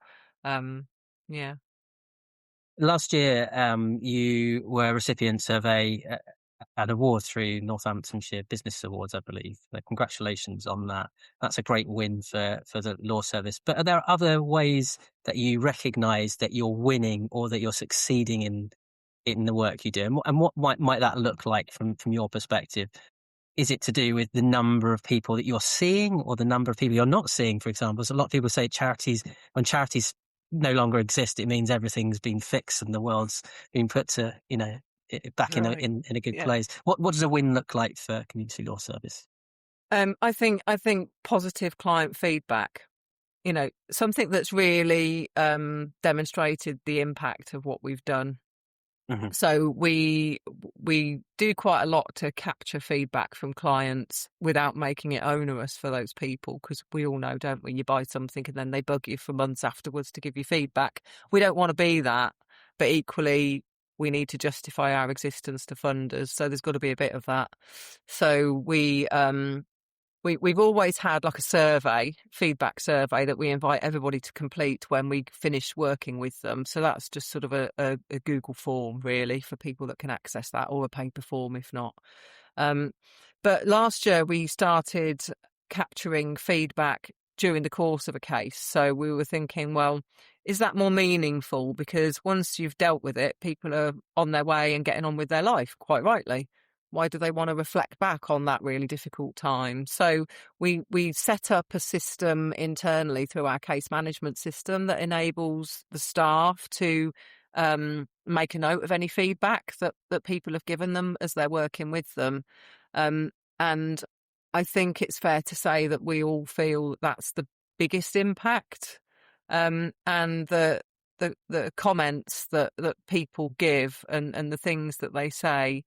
Yeah. Last year, you were recipients of an award through Northamptonshire Business Awards, I believe. Congratulations on that. That's a great win for the law service. But are there other ways that you recognise that you're winning or that you're succeeding in the work you do? And what might that look like from your perspective? Is it to do with the number of people that you're seeing or the number of people you're not seeing, for example? So a lot of people say when charities no longer exist, it means everything's been fixed and the world's been put to, back in a, Right. in a good Yeah. place. What does a win look like for community law service? I think positive client feedback, something that's really demonstrated the impact of what we've done. Hmm. So we do quite a lot to capture feedback from clients without making it onerous for those people, because we all know, don't we? You buy something and then they bug you for months afterwards to give you feedback. We don't want to be that, but equally we need to justify our existence to funders. So there's got to be a bit of that. So we've always had like a feedback survey that we invite everybody to complete when we finish working with them. So that's just sort of a Google form really for people that can access that, or a paper form if not. Um, but last year we started capturing feedback during the course of a case. So we were thinking, well, is that more meaningful? Because once you've dealt with it, people are on their way and getting on with their life, quite rightly. Why do they want to reflect back on that really difficult time? So we set up a system internally through our case management system that enables the staff to make a note of any feedback that people have given them as they're working with them. And I think it's fair to say that we all feel that's the biggest impact. And the comments that people give and the things that they say,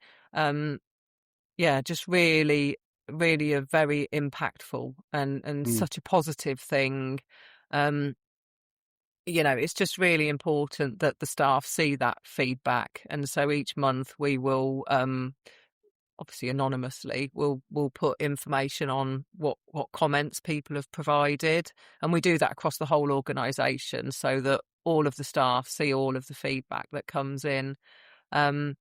just really, really are very impactful and Mm. such a positive thing. Um, it's just really important that the staff see that feedback. And so each month we will, obviously anonymously, we'll put information on what comments people have provided. And we do that across the whole organisation so that all of the staff see all of the feedback that comes in. And,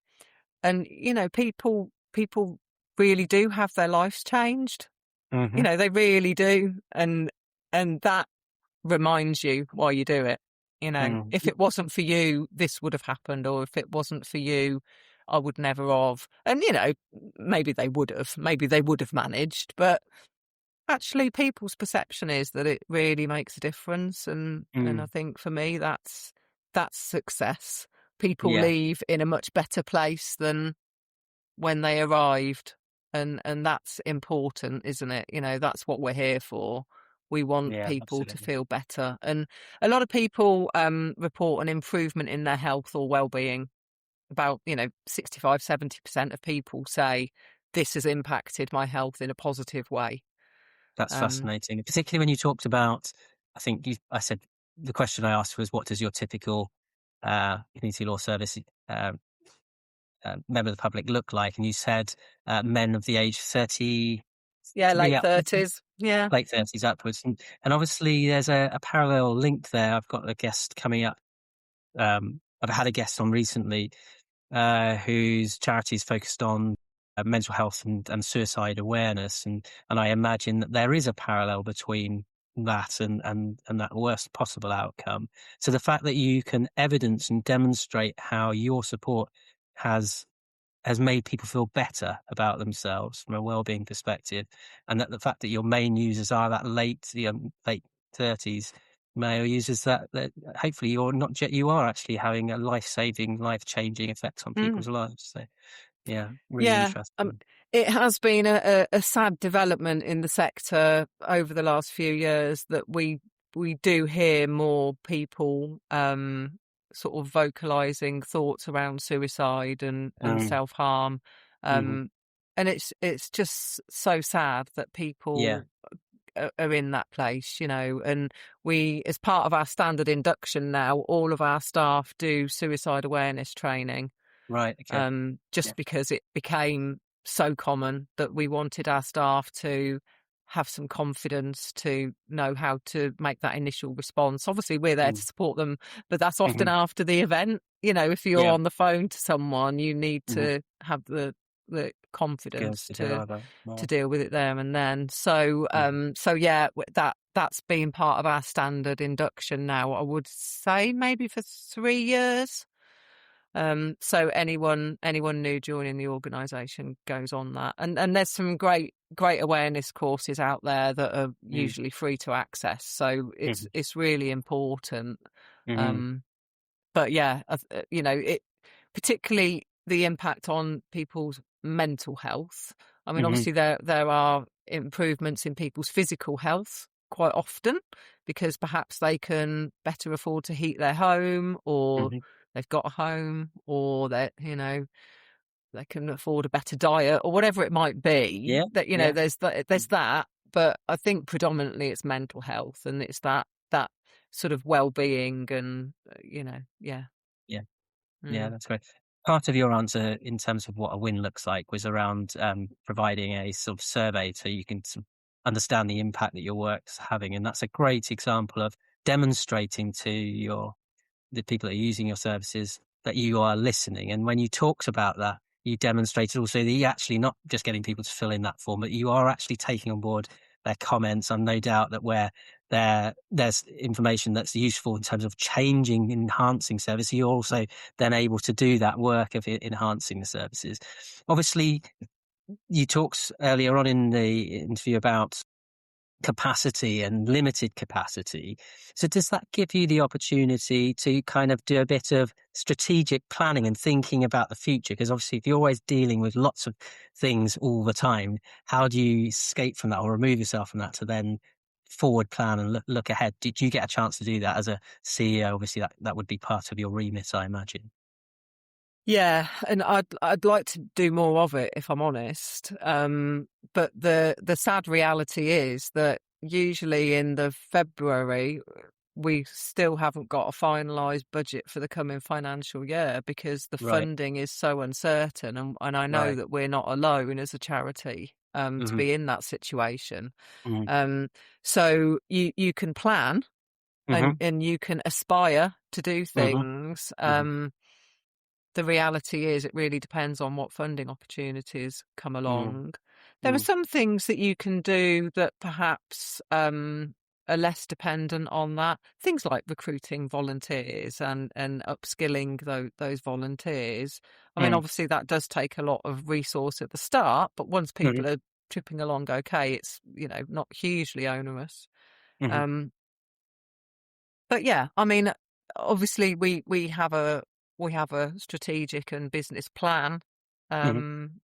people really do have their lives changed. Hmm. They really do. And that reminds you why you do it. Mm. If it wasn't for you, this would have happened, or if it wasn't for you, I would never have. And maybe they would have managed, but actually people's perception is that it really makes a difference. And I Mm. think for me that's success. People Yeah, leave in a much better place than when they arrived. And that's important, isn't it? That's what we're here for. We want yeah, people to absolutely. feel better. And a lot of people report an improvement in their health or well-being. About 65, 70% of people say this has impacted my health in a positive way. That's um fascinating, particularly when you talked about, I said, the question I asked was, what does your typical community law service uh, member of the public look like? And you said men of the age 33 yeah, late upwards, 30s. Yeah. late 30s upwards. And obviously there's a parallel link there. I've got a guest coming up. I've had a guest on recently whose charity is focused on mental health and suicide awareness, and I imagine that there is a parallel between that and that worst possible outcome. So the fact that you can evidence and demonstrate how your support has made people feel better about themselves from a well-being perspective, and that the fact that your main users are that late 30s male users, that hopefully you are actually having a life-saving, life-changing effect on Mm. people's lives. So yeah, really Yeah. interesting. It has been a sad development in the sector over the last few years that we do hear more people sort of vocalizing thoughts around suicide and Mm, self-harm. mhm. And it's just so sad that Yeah, people are in that place. And we, as part of our standard induction now, all of our staff do suicide awareness training, right, okay. Yeah, just because it became so common that we wanted our staff to have some confidence to know how to make that initial response. Obviously, we're there to mm, support them, but that's often mhm, after the event. If you're yeah, on the phone to someone, you need mhm. to have the Skills confidence to to deliver. Right. deal with it there and then. So, Mhm, yeah, that's been part of our standard induction now. I would say maybe for 3 years. So anyone new joining the organisation goes on that, and there's some great awareness courses out there that are mm, usually free to access. So mhm, it's really important. mhm, Um, but yeah, it particularly the impact on people's mental health. I mean, mhm, obviously there are improvements in people's physical health quite often because perhaps they can better afford to heat their home, or mhm. they've got a home, or they can afford a better diet, or whatever it might be. Yeah, That yeah. there's that, but I think predominantly it's mental health, and it's that sort of well-being, and yeah. Yeah. Yeah, Mm. that's great. Part of your answer in terms of what a win looks like was around providing a sort of survey so you can sort of understand the impact that your work's having. And that's a great example of demonstrating to the people that are using your services that you are listening. And when you talked about that, you demonstrated also that you're actually not just getting people to fill in that form, but you are actually taking on board their comments. And no doubt that where there's information that's useful in terms of changing, enhancing service, you're also then able to do that work of enhancing the services. Obviously, you talked earlier on in the interview about capacity and limited capacity. So does that give you the opportunity to kind of do a bit of strategic planning and thinking about the future? Because obviously if you're always dealing with lots of things all the time, how do you escape from that or remove yourself from that to then forward plan and look ahead? Did you get a chance to do that as a CEO? Obviously that would be part of your remit, I imagine. Yeah, and I'd like to do more of it, if I'm honest. But the sad reality is that usually in the February, we still haven't got a finalised budget for the coming financial year because the Right. funding is so uncertain, and I know Right. that we're not alone as a charity to Mhm. be in that situation. Mhm. So you can plan Mhm. and you can aspire to do Mhm. things. Mhm. The reality is it really depends on what funding opportunities come Mhm. along. There are Mhm. some things that you can do that perhaps are less dependent on that. Things like recruiting volunteers and upskilling those volunteers. I mean, Mhm. obviously that does take a lot of resource at the start, but once Mhm. people are tripping along okay, it's, not hugely onerous. Mhm. Um, but yeah, I mean, obviously we have a strategic and business plan Mhm. um,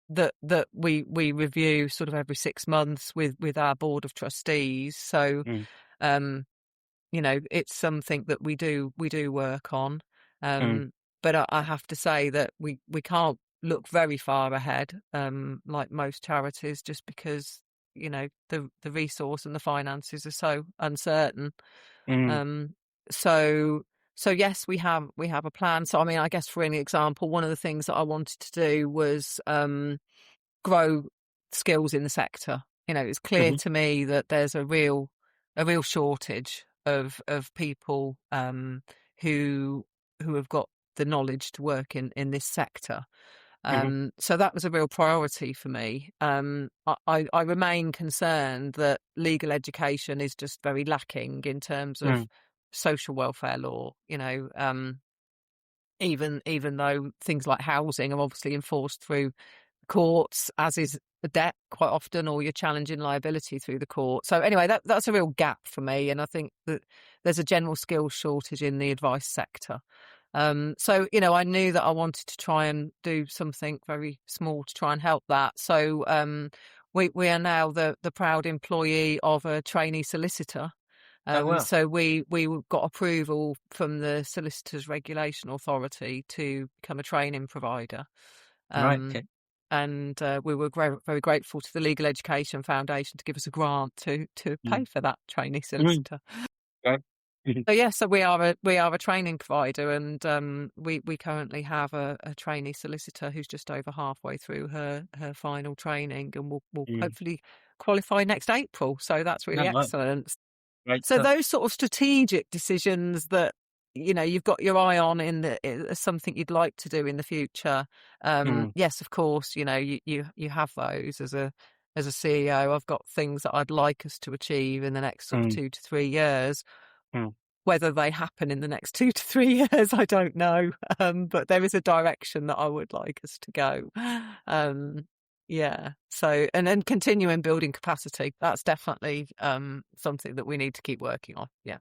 that we review sort of every 6 months with our board of trustees. So Mhm. um, it's something that we do work on. Mhm. But I have to say that we can't look very far ahead, like most charities, just because the resource and the finances are so uncertain. Mhm. Um, so so yes, we have a plan. So I mean, I guess for an example, one of the things that I wanted to do was grow skills in the sector. It's clear Mhm. to me that there's a real shortage of people who who have got the knowledge to work in this sector. Mhm. So that was a real priority for me. I remain concerned that legal education is just very lacking in terms of Mhm. social welfare law. Even though things like housing are obviously enforced through courts, as is the debt quite often, or you're challenging liability through the court. So anyway, that's a real gap for me, and I think that there's a general skills shortage in the advice sector. So I knew that I wanted to try and do something very small to try and help that. So we are now the proud employee of a trainee solicitor. Oh well. So we got approval from the Solicitors Regulation Authority to become a training provider. Right. Um, Okay. and we were very grateful to the Legal Education Foundation to give us a grant to pay Mhm. for that trainee Mhm. solicitor. Right. Mhm. So yes, so we are a training provider, and we currently have a trainee solicitor who's just over halfway through her final training, and will Mhm. hopefully qualify next April. So that's really Oh, well, excellent. great So stuff. those sort of strategic decisions that you've got your eye on as something you'd like to do in the future. Mhm. Yes, of course, you have those as a CEO. I've got things that I'd like us to achieve in the next sort of Mhm. 2 to 3 years. Mhm. Whether they happen in the next 2 to 3 years, I don't know. But there is a direction that I would like us to go. Um, yeah. So, and then continuing building capacity. That's definitely something that we need to keep working on. Yeah.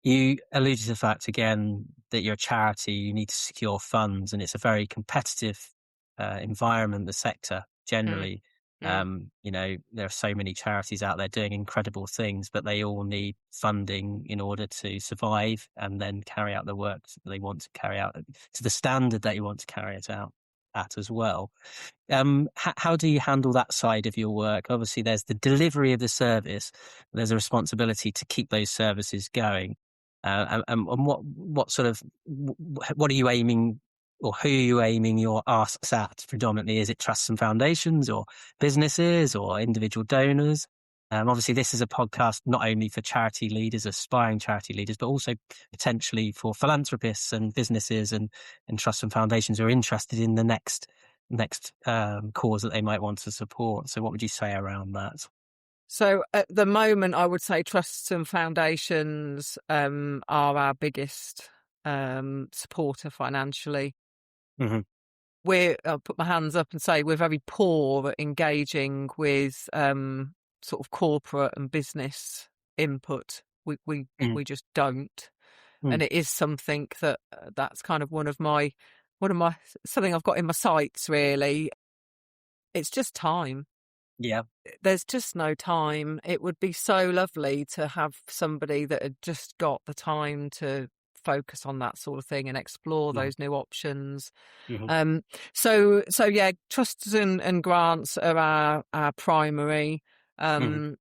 You alluded to the fact again that you're a charity, you need to secure funds, and it's a very competitive environment, the sector Mm, generally. mm. There are so many charities out there doing incredible things, but they all need funding in order to survive and then carry out the work that they want to carry out to the standard that you want to carry it out at as well. How do you handle that side of your work? Obviously, there's the delivery of the service. There's a responsibility to keep those services going. And what sort of what are you aiming, or who are you aiming your asks at predominantly? Is it trusts and foundations, or businesses, or individual donors? Obviously, this is a podcast not only for charity leaders, aspiring charity leaders, but also potentially for philanthropists and businesses and trusts and foundations who are interested in the next cause that they might want to support. So, what would you say around that? So at the moment, I would say trusts and foundations are our biggest supporter financially. Hmm. I'll put my hands up and say we're very poor at engaging with sort of corporate and business input. We just don't, Mm. and it is something that's kind of one of my something I've got in my sights really. It's just time. Yeah. There's just no time. It would be so lovely to have somebody that had just got the time to focus on that sort of thing and explore Mm-hmm. those new options. Mm-hmm. Um, so yeah, trusts and grants are our primary. Mm-hmm. Um,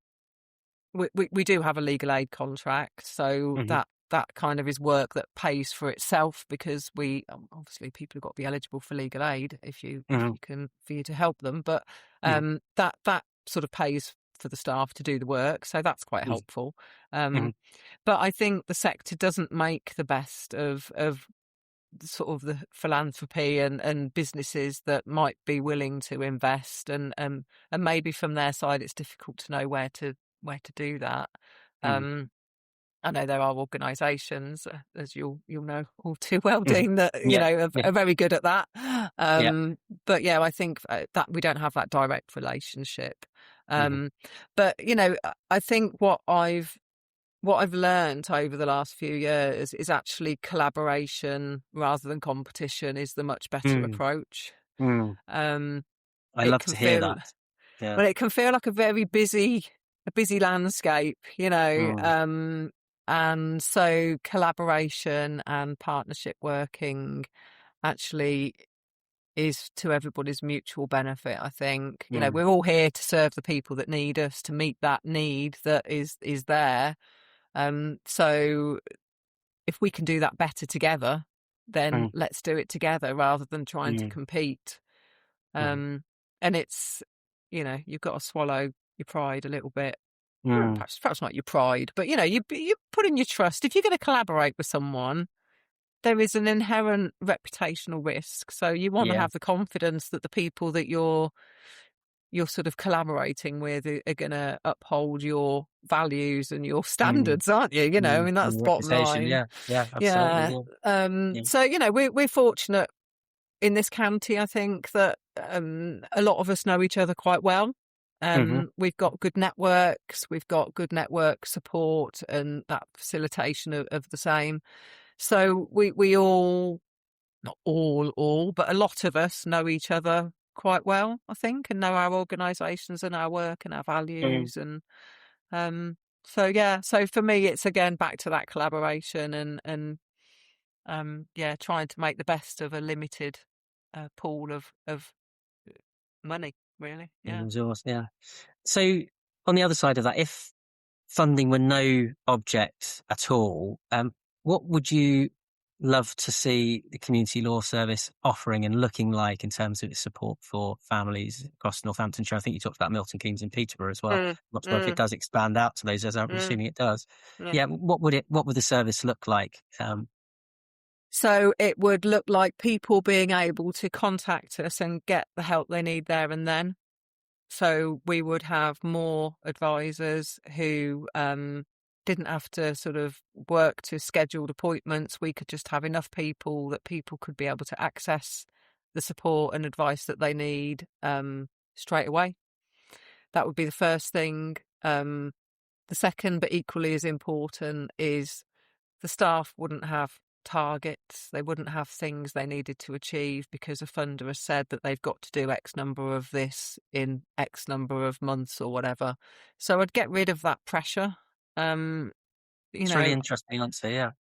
we do have a legal aid contract, so Hmm. that kind of is work that pays for itself, because we obviously, people have got to be eligible for legal aid if you Hmm. can, for you to help them. But Hmm. that sort of pays for the staff to do the work, so that's quite helpful. Hmm. But I think the sector doesn't make the best of sort of the philanthropy and businesses that might be willing to invest, and maybe from their side it's difficult to know where to do that. Hmm. Um, I know there are organisations, as you'll know all too well, Hmm. Dean, that Yeah. Yeah. are very good at that. Yeah. But yeah, I think that we don't have that direct relationship. Hmm. Um, but I think what I've learned over the last few years is actually collaboration rather than competition is the much better Mm. approach. Mm. Um, I it love can to hear feel that. Yeah. well, it can feel like a busy landscape, Mm. and so collaboration and partnership working actually is to everybody's mutual benefit. I think Mm. we're all here to serve the people that need us, to meet that need that is there. So if we can do that better together, then Mm. let's do it together rather than trying to Mm. compete. Mm. And it's, you've got to swallow your pride a little bit. Well, Mm. perhaps not your pride, but you put in your trust. If you're going to collaborate with someone, there is an inherent reputational risk. So you want to Yeah. have the confidence that the people that you're sort of collaborating with are going to uphold your values and your Mm. standards, aren't you? I Mm. mean, that's And the bottom reputation. line. Yeah. Yeah. Absolutely. Yeah. Yeah. Yeah. So we're fortunate in this county. I think that a lot of us know each other quite well. Mm-hmm. We've got good networks. We've got good network support and that facilitation of the same. So we all, not all, but a lot of us know each other quite well, I think, and know our organisations and our work and our Mm. values. And so yeah, so for me, it's again back to that collaboration and yeah, trying to make the best of a limited pool of money, really. Yeah. Resource. Yeah. So on the other side of that, if funding were no object at all, what would you love to see the community law service offering and looking like in terms of its support for families across Northamptonshire? I think you talked about Milton Keynes and Peterborough as well. Mm, Not sure if it mm, does expand out to those, as I'm mm, assuming it does. yeah. Yeah, what would the service look like? So it would look like people being able to contact us and get the help they need there and then. So we would have more advisors who didn't have to sort of work to scheduled appointments. We could just have enough people that people could be able to access the support and advice that they need straight away. That would be the first thing. The second, but equally as important, is the staff wouldn't have targets. They wouldn't have things they needed to achieve because a funder has said that they've got to do X number of this in X number of months or whatever. So I'd get rid of that pressure. Um, you It's a really know, interesting answer. Yeah.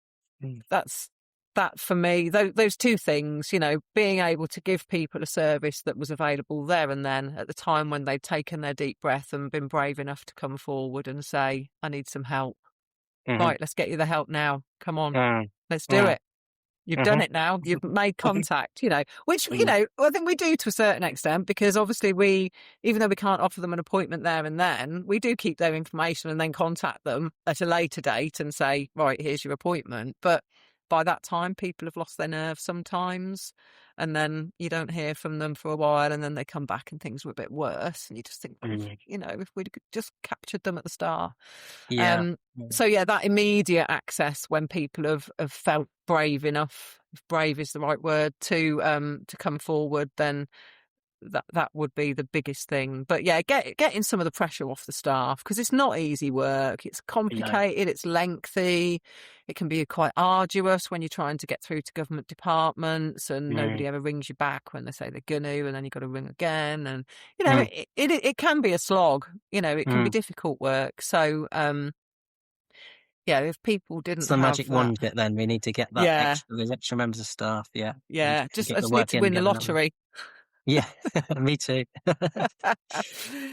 Mm. that's that for me. Those two things, being able to give people a service that was available there and then at the time when they'd taken their deep breath and been brave enough to come forward and say, "I need some help." Mm-hmm. Right, let's get you the help now. Come on, Mm. let's do Mm. it. You've done Mm-hmm. it now. You've made contact, which, Mm. I think we do to a certain extent, because obviously even though we can't offer them an appointment there and then, we do keep their information and then contact them at a later date and say, right, here's your appointment. But by that time, people have lost their nerve sometimes, and then you don't hear from them for a while, and then they come back and things were a bit worse. And you just think, Mm. if we'd just captured them at the start. Yeah. Mm. So yeah, that immediate access when people have felt brave enough, if brave is the right word, to come forward, then that would be the biggest thing. But yeah, getting some of the pressure off the staff, because it's not easy work. It's No. complicated. It's lengthy. It can be quite arduous when you're trying to get through to government departments, and Mm. nobody ever rings you back when they say they're going to, and then you've got to ring again. And Mm. it can be a slog. It can be Mm. difficult work. So yeah, if people It's didn't the have magic that, wand bit then. We need to get that yeah, extra, those extra members of staff, yeah, and yeah, to I get the just need work to in win the again, don't we? lottery. Yeah, me too.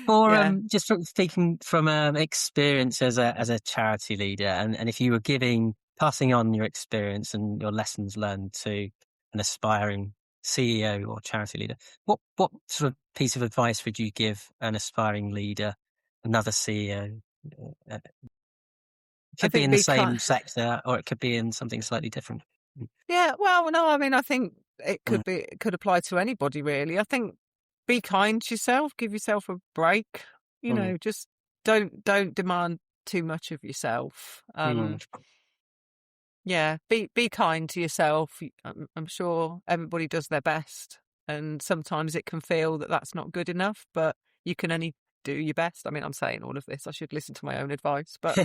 For Yeah, just from speaking from experience as a charity leader, and if you were passing on your experience and your lessons learned to an aspiring CEO or charity leader, what sort of piece of advice would you give an aspiring leader, another CEO? It I could be think in the be same kind. sector, or it could be in something slightly different. Yeah, well, no, I mean, I think Mm, it could apply to anybody really. I think be kind to yourself, give yourself a break. You mm, know, just don't demand too much of yourself. mm, Yeah, be kind to yourself. I'm sure everybody does their best, and sometimes it can feel that that's not good enough, but you can only do your best. I mean, I'm saying all of this. I should listen to my own advice, but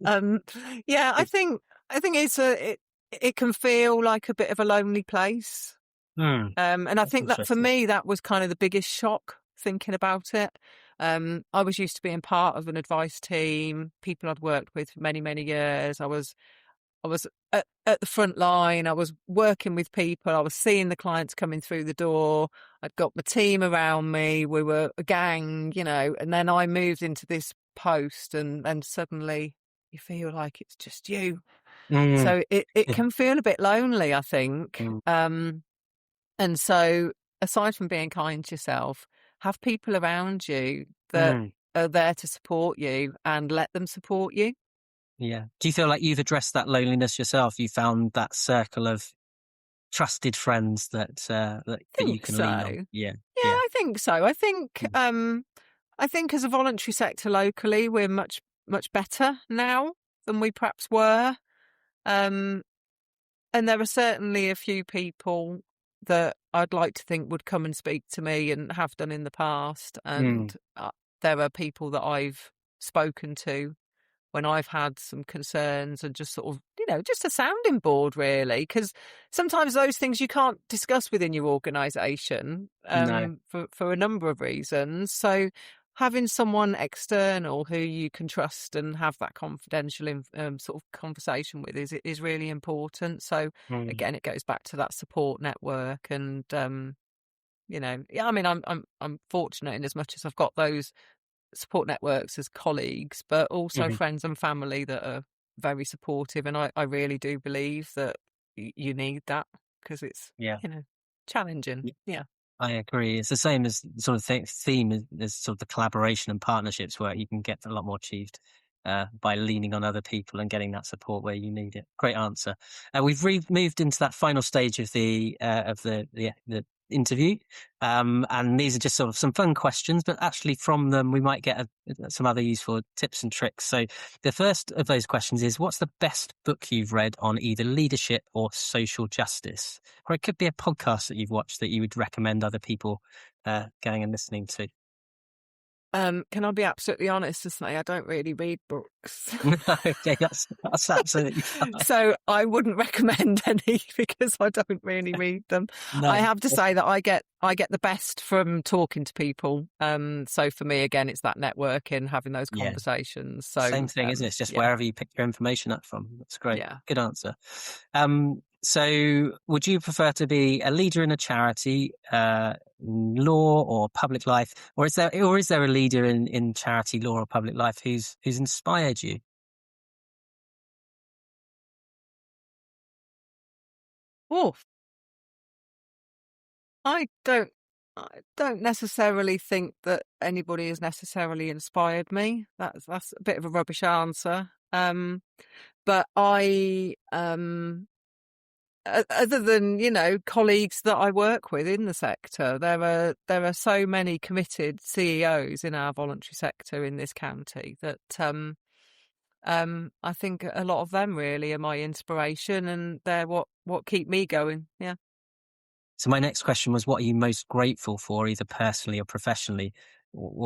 um, yeah, I think it can feel like a bit of a lonely place. mm, And I that's think that for interesting. me, that was kind of the biggest shock thinking about it. I was used to being part of an advice team, people I'd worked with for many, many years. I was at the front line. I was working with people. I was seeing the clients coming through the door. I'd got my team around me. We were a gang, you know, and then I moved into this post and suddenly you feel like it's just you. Mm, So it can feel a bit lonely, I think. mm, And so aside from being kind to yourself, have people around you that mm. are there to support you and let them support you. Yeah. Do you feel like you've addressed that loneliness yourself? You found that circle of trusted friends that you Think can so. lean on? Yeah. Yeah, Yeah. I think so. Mm. I think as a voluntary sector locally, we're much better now than we perhaps were. Um, and there are certainly a few people that I'd like to think would come and speak to me and have done in the past. Mm. And there are people that I've spoken to when I've had some concerns and just sort of, you know, just a sounding board really, because sometimes those things you can't discuss within your organisation No. for a number of reasons. So having someone external who you can trust and have that confidential sort of conversation with is really important. So Mm. again, it goes back to that support network and you know, yeah, I mean, I'm fortunate in as much as I've got those support networks as colleagues, but also Mhm. friends and family that are very supportive. And I really do believe that you need that because it's, Yeah. you know, challenging. Yeah. I agree. It's the same as the sort of theme as sort of the collaboration and partnerships where you can get a lot more achieved by leaning on other people and getting that support where you need it. Great answer. We've moved into that final stage of the interview, and these are just sort of some fun questions, but actually from them we might get some other useful tips and tricks. So the first of those questions is, what's the best book you've read on either leadership or social justice? Or it could be a podcast that you've watched that you would recommend other people going and listening to. Can I be absolutely honest and say I don't really read books? Okay, that's absolutely fine. So I wouldn't recommend any because I don't really read them. I No, have to say that I get the best from talking to people. So for me, again, it's that networking, having those yeah, conversations. same So thing, isn't it? It's just yeah, wherever you pick your information up from. That's great. yeah. Good answer. So would you prefer to be a leader in a charity, law or public life, or is there a leader in charity, law or public life who's inspired you? Oh, I don't. I don't necessarily think that anybody has necessarily inspired me. That's a bit of a rubbish answer. But other than you know colleagues that I work with in the sector, there are so many committed CEOs in our voluntary sector in this county that I think a lot of them really are my inspiration, and they're what keep me going. Yeah. So my next question was, what are you most grateful for, either personally or professionally?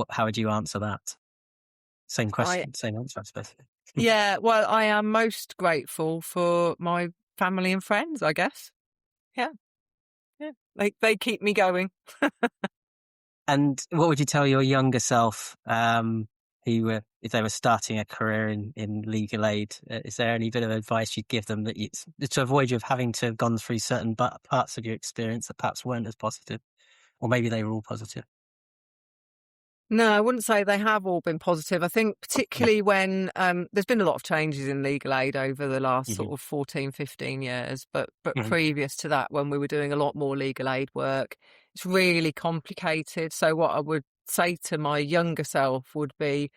How would you answer that? Same I question, same answer, I suppose. Yeah, well, I am most grateful for my family and friends, I guess. Yeah, yeah. They keep me going. And what would you tell your younger self, if they were starting a career in legal aid? Is there any bit of advice you'd give them to avoid you of having to have gone through certain parts of your experience that perhaps weren't as positive? Or maybe they were all positive? No, I wouldn't say they have all been positive. I think particularly when there's been a lot of changes in legal aid over the last sort of 14, 15 years. But previous to that, when we were doing a lot more legal aid work, it's really complicated. So what I would say to my younger self would be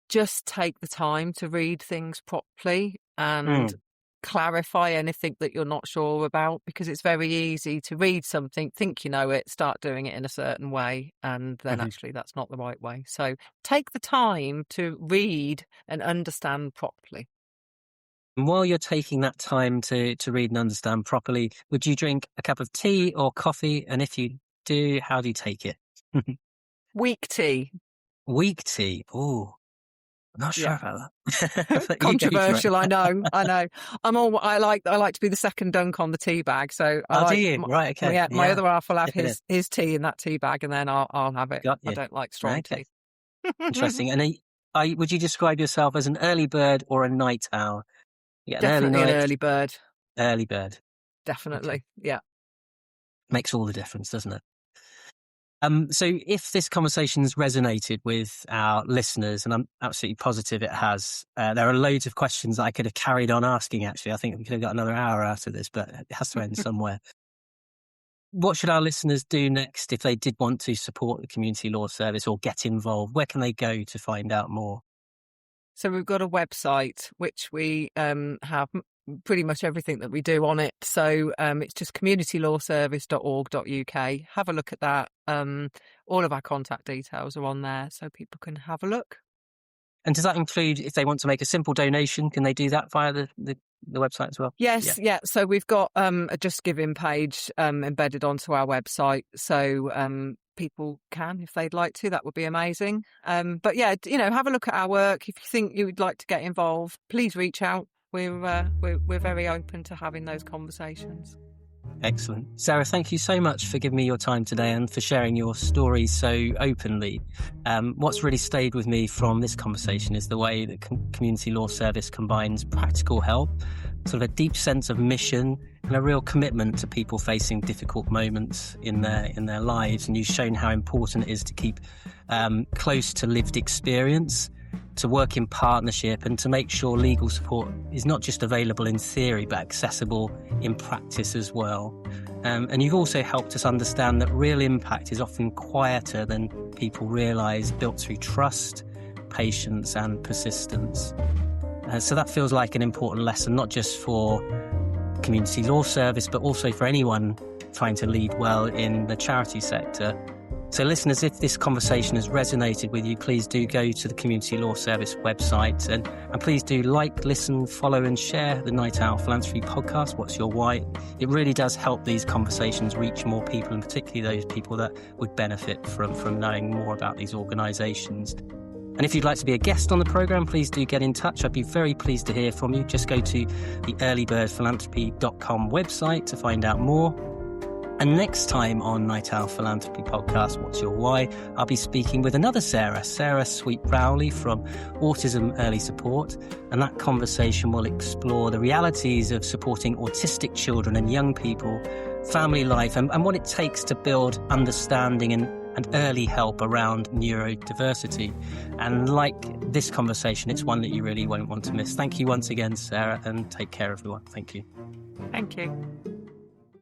just take the time to read things properly and clarify anything that you're not sure about, because it's very easy to read something, think you know it, start doing it in a certain way, and then actually that's not the right way. So take the time to read and understand properly. And while you're taking that time to read and understand properly, would you drink a cup of tea or coffee? And if you do, how do you take it? Weak tea. Weak tea. Oh, I'm not sure about that. Controversial, I know. I like to be the second dunk on the tea bag. So do you? Right, okay. Yeah, my other half will have his tea in that tea bag, and then I'll have it. I don't like strong tea. Interesting. And would you describe yourself as an early bird or a night owl? Definitely an early bird. Early bird. Definitely, yeah. Makes all the difference, doesn't it? So if this conversation has resonated with our listeners, and I'm absolutely positive it has, there are loads of questions that I could have carried on asking, actually. I think we could have got another hour out of this, but it has to end somewhere. What should our listeners do next if they did want to support the Community Law Service or get involved? Where can they go to find out more? So we've got a website which we have pretty much everything that we do on it. So it's just communitylawservice.org.uk. Have a look at that. All of our contact details are on there so people can have a look. And does that include if they want to make a simple donation, can they do that via the website as well? Yes, yeah. So we've got a Just Giving page embedded onto our website. So people can, if they'd like to, that would be amazing. But yeah, have a look at our work. If you think you would like to get involved, please reach out. We're very open to having those conversations. Excellent. Sarah, thank you so much for giving me your time today and for sharing your story so openly. What's really stayed with me from this conversation is the way that Community Law Service combines practical help, sort of a deep sense of mission and a real commitment to people facing difficult moments in their lives. And you've shown how important it is to keep close to lived experience, to work in partnership, and to make sure legal support is not just available in theory but accessible in practice as well. And you've also helped us understand that real impact is often quieter than people realise, built through trust, patience and persistence. So that feels like an important lesson, not just for Community Law Service but also for anyone trying to lead well in the charity sector. So listeners, if this conversation has resonated with you, please do go to the Community Law Service website and please do like, listen, follow and share the Night Owl Philanthropy podcast, What's Your Why? It really does help these conversations reach more people, and particularly those people that would benefit from knowing more about these organisations. And if you'd like to be a guest on the programme, please do get in touch. I'd be very pleased to hear from you. Just go to the earlybirdphilanthropy.com website to find out more. And next time on Night Owl Philanthropy Podcast, What's Your Why? I'll be speaking with another Sarah Sweet-Rowley from Autism Early Support. And that conversation will explore the realities of supporting autistic children and young people, family life, and what it takes to build understanding and early help around neurodiversity. And like this conversation, it's one that you really won't want to miss. Thank you once again, Sarah, and take care, everyone. Thank you. Thank you.